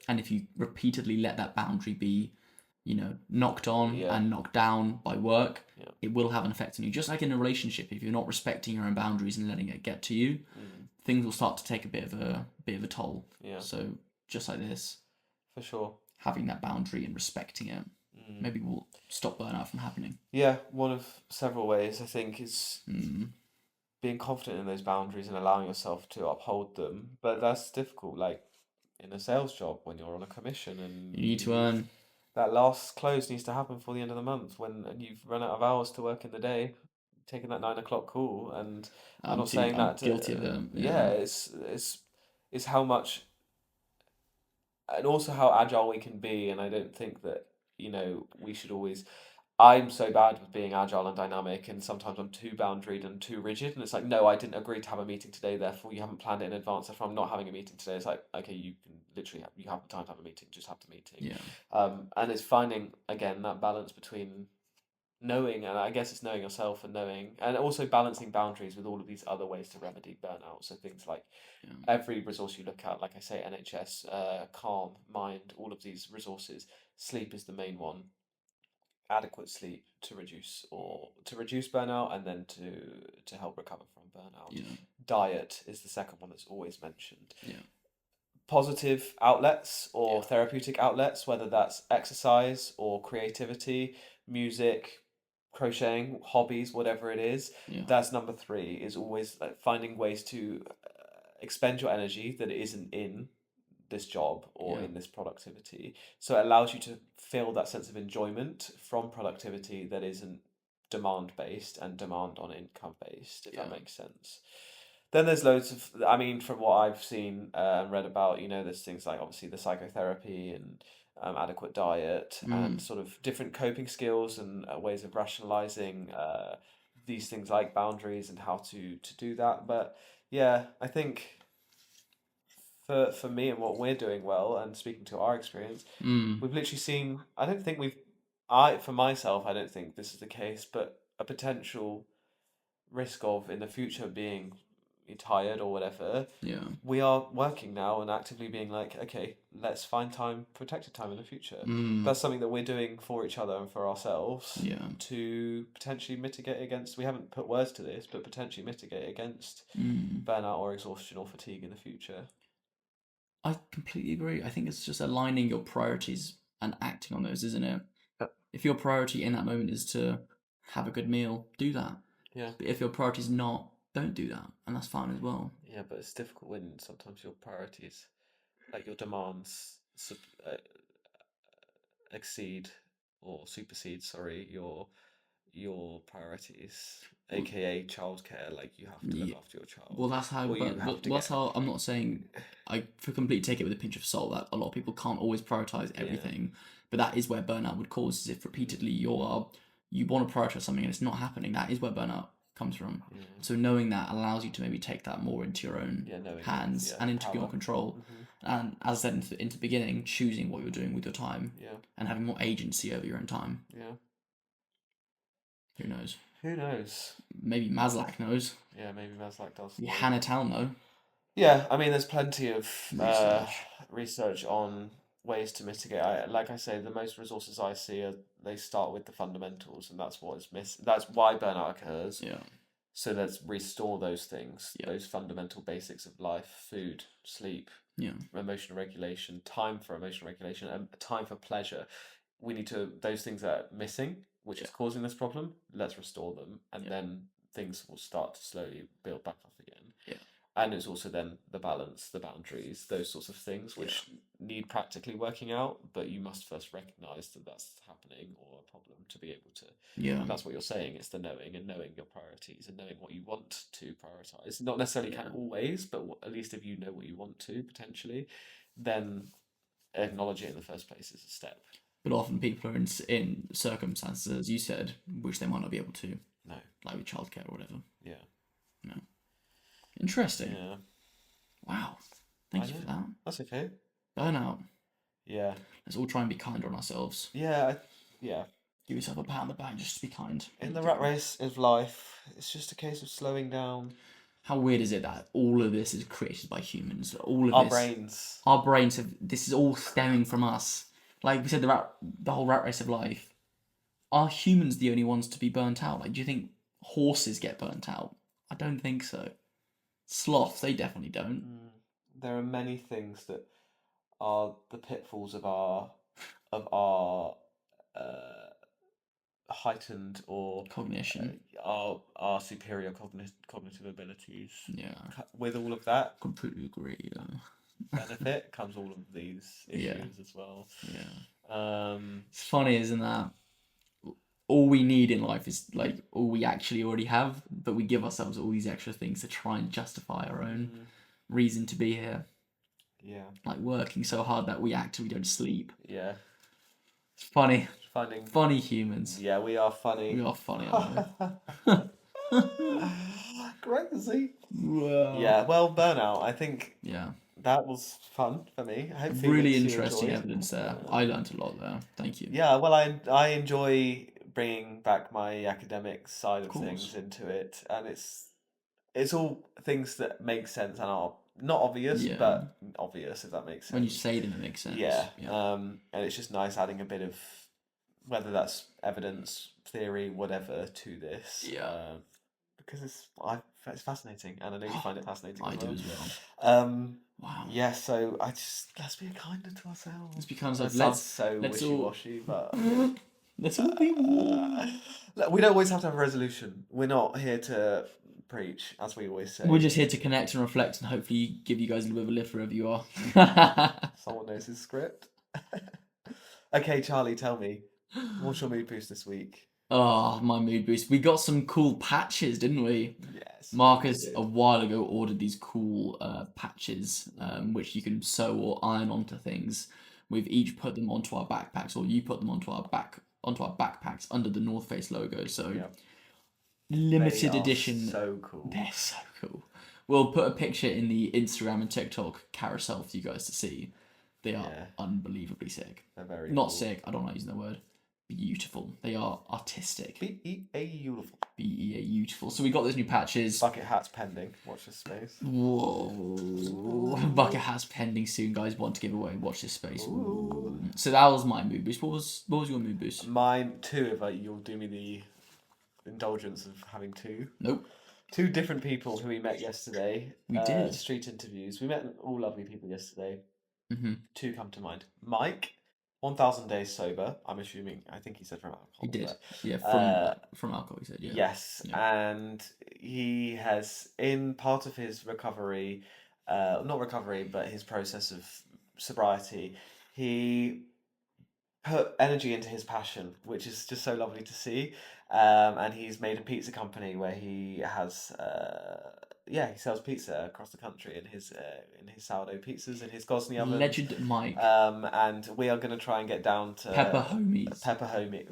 And if you repeatedly let that boundary be, knocked on and knocked down by work, it will have an effect on you. Just like in a relationship, if you're not respecting your own boundaries and letting it get to you, things will start to take a bit of a toll. So just like this, for sure, having that boundary and respecting it, maybe will stop burnout from happening. One of several ways I think is being confident in those boundaries and allowing yourself to uphold them. But that's difficult, like in a sales job when you're on a commission and You need to earn. that last close needs to happen before the end of the month and you've run out of hours to work in the day, taking that 9 o'clock call. And I'm not saying I'm that guilty of it. yeah, it's how much and also how agile we can be. And I don't think that, we should always. I'm so bad with being agile and dynamic, and sometimes I'm too boundaried and too rigid. And it's like, no, I didn't agree to have a meeting today, therefore you haven't planned it in advance. Therefore, I'm not having a meeting today. It's like, okay, you can literally you have the time to have a meeting, just have the meeting. Yeah. And it's finding again that balance between knowing, and I guess it's knowing yourself and also balancing boundaries with all of these other ways to remedy burnout. So things like every resource you look at, like I say, NHS, calm, mind, all of these resources, sleep is the main one. Adequate sleep to reduce burnout, and then to help recover from burnout. Yeah. Diet is the second one that's always mentioned. Yeah. Positive outlets or therapeutic outlets, whether that's exercise or creativity, music, crocheting, hobbies, whatever it is. That's number 3, is always like finding ways to expend your energy that isn't in this job or in this productivity. So it allows you to feel that sense of enjoyment from productivity that isn't demand based and demand on income based, if that makes sense. Then there's loads of, from what I've seen and read about, there's things like obviously the psychotherapy and adequate diet and sort of different coping skills and ways of rationalizing these things like boundaries and how to do that. But yeah, I think for me and what we're doing well, and speaking to our experience, we've literally seen, for myself, I don't think this is the case, but a potential risk of in the future being tired or whatever. We are working now and actively being like, okay, let's find protected time in the future. That's something that we're doing for each other and for ourselves to potentially mitigate against, we haven't put words to this, but potentially mitigate against burnout or exhaustion or fatigue in the future. I completely agree. I think it's just aligning your priorities and acting on those, isn't it? If your priority in that moment is to have a good meal, do that. Yeah. But if your priority is not, don't do that, and that's fine as well. Yeah, but it's difficult when sometimes your priorities, like your demands, exceed or supersede, your priorities, aka childcare. Like you have to look after your child. Well, that's how. How I'm not saying I for completely take it with a pinch of salt that a lot of people can't always prioritize everything, but that is where burnout would cause. Is if repeatedly you want to prioritize something and it's not happening. That is where burnout comes from. So knowing that allows you to maybe take that more into your own hands and into your control. And as I said into the beginning, choosing what you're doing with your time and having more agency over your own time. Who knows? Who knows? Maybe Maslach knows. Yeah, maybe Maslach does. Hannah Tal know. Yeah, there's plenty of research on ways to mitigate. Like I say, the most resources I see they start with the fundamentals, and that's what is missing. That's why burnout occurs. So let's restore those things, those fundamental basics of life: food, sleep, emotional regulation, time for emotional regulation, and time for pleasure. We need to, those things that are missing, which is causing this problem, let's restore them, and then things will start to slowly build back up again. And it's also then the balance, the boundaries, those sorts of things, which need practically working out, but you must first recognise that that's happening or a problem to be able to. And that's what you're saying. It's the knowing and knowing your priorities and knowing what you want to prioritise. Not necessarily can always, but at least if you know what you want to potentially, then acknowledge it in the first place is a step. But often people are in circumstances, as you said, which they might not be able to. No. Like with childcare or whatever. Yeah. No. Interesting. Yeah. Wow. Thank you for that. That's okay. Burnout. Yeah. Let's all try and be kinder on ourselves. Yeah. Give yourself a pat on the back just to be kind. In the rat race of life, it's just a case of slowing down. How weird is it that all of this is created by humans? All of our this, brains. Our brains have. This is all stemming from us. Like we said, the whole rat race of life. Are humans the only ones to be burnt out? Like, do you think horses get burnt out? I don't think so. Sloths, they definitely don't. There are many things that are the pitfalls of our heightened or cognition, our superior cognitive abilities. Yeah, With all of that, completely agree. Yeah. benefit comes all of these issues as well. Yeah. It's funny, isn't that? All we need in life is like all we actually already have, but we give ourselves all these extra things to try and justify our own reason to be here. Yeah. Like working so hard that we actually don't sleep. Yeah. It's funny. Finding funny humans. Yeah, we are funny. We are funny, aren't we? Crazy. Wow. Yeah, well, Burnout, I think Yeah. that was fun for me. Hopefully Really you interesting enjoyed. evidence there. I learned a lot there. Thank you. Yeah, well, I enjoy bringing back my academic side of things into it, and it's all things that make sense and are not obvious, but obvious, if that makes sense. When you say them, it makes sense. Yeah. And it's just nice adding a bit of, whether that's evidence, theory, whatever, to this. Yeah. Because it's fascinating, and I know you find it fascinating. I do as well. Wow. Yeah, so let's be kinder to ourselves. Let's be kinder to ourselves. ourselves. So wishy-washy, but let's all be. We don't always have to have a resolution. We're not here to preach, as we always say. We're just here to connect and reflect, and hopefully give you guys a little bit of a lift wherever you are. Someone knows his script. Okay, Charlie, tell me, what's your mood boost this week? Oh, my mood boost. We got some cool patches, didn't we? Yes. Marcus, a while ago, ordered these cool patches, which you can sew or iron onto things. We've each put them onto our backpacks, or you put them onto our backpacks under the North Face logo. So, limited edition. So cool. They're so cool. We'll put a picture in the Instagram and TikTok carousel for you guys to see. They are unbelievably sick. They're very Not cool. sick. I don't like using the word. Beautiful. They are artistic. Beautiful. Beautiful. So we got those new patches. Bucket hats pending. Watch this space. Whoa. Bucket hats pending soon, guys. Want to give away. Watch this space. Ooh. So that was my mood boost. What was your mood boost? Mine too, if you'll do me the indulgence of having two. Nope. Two different people who we met yesterday. We did. Street interviews. We met all lovely people yesterday. Mm-hmm. Two come to mind. Mike, 1,000 days sober. I'm assuming. I think he said from alcohol. He did. But, Yeah, from alcohol. He said. Yeah. Yes, and he has, in part of his recovery, not recovery, but his process of sobriety, he put energy into his passion, which is just so lovely to see. And he's made a pizza company where he has. He sells pizza across the country in his sourdough pizzas in his Gosney oven. Legend Mike. And we are going to try and get down to Pepper Homies. Pepper Homie.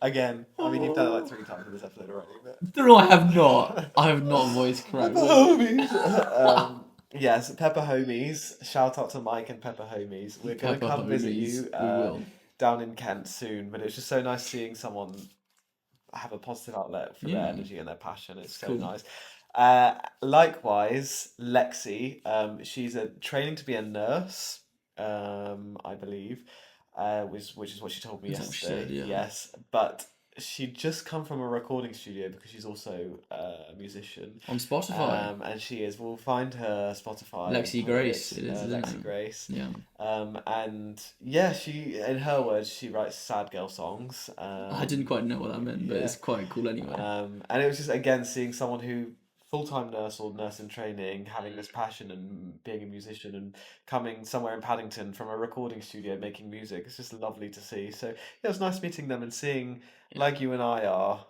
Again, I mean, you've done it like 3 times in this episode already. But... No, I have not. I have not voiced correctly. Pepper Homies. Yes, Pepper Homies. Shout out to Mike and Pepper Homies. We're going to come visit you down in Kent soon. But it's just so nice seeing someone have a positive outlet for their energy and their passion. It's so nice. Likewise, Lexi, she's training to be a nurse, I believe, which is what she told me yesterday. Yes, but she'd just come from a recording studio because she's also a musician on Spotify, and she is. We'll find her Spotify. Lexi Grace, it is Lexi Grace. Yeah. And she, in her words, she writes sad girl songs. I didn't quite know what that meant, but it's quite cool anyway. And it was just again seeing someone who. Full-time nurse or nurse in training, having this passion and being a musician and coming somewhere in Paddington from a recording studio making music. It's just lovely to see. So it was nice meeting them and seeing, like you and I are,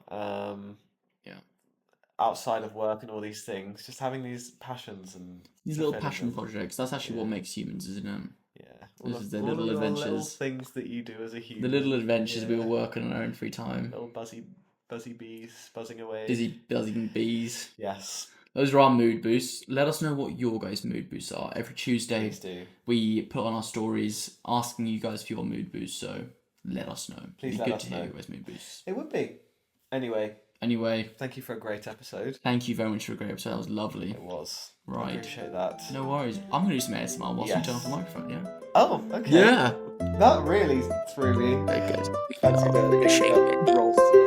outside of work and all these things, just having these passions and these little passion projects. That's actually what makes humans, isn't it? Yeah, this is the little adventures, little things that you do as a human. The little adventures we all work on our own free time. Little buzzy bees buzzing away. Busy buzzing bees. Yes. Those are our mood boosts. Let us know what your guys' mood boosts are. Every Tuesday, Please do. We put on our stories asking you guys for your mood boosts. So let us know. Please It'd be good to hear your guys' mood boosts. It would be. Anyway. Thank you for a great episode. Thank you very much for a great episode. That was lovely. It was. Right. I appreciate that. No worries. I'm going to do some ASMR whilst we turn off the microphone, yeah? Oh, okay. Yeah. That really threw me. Very good. Fancy the roll.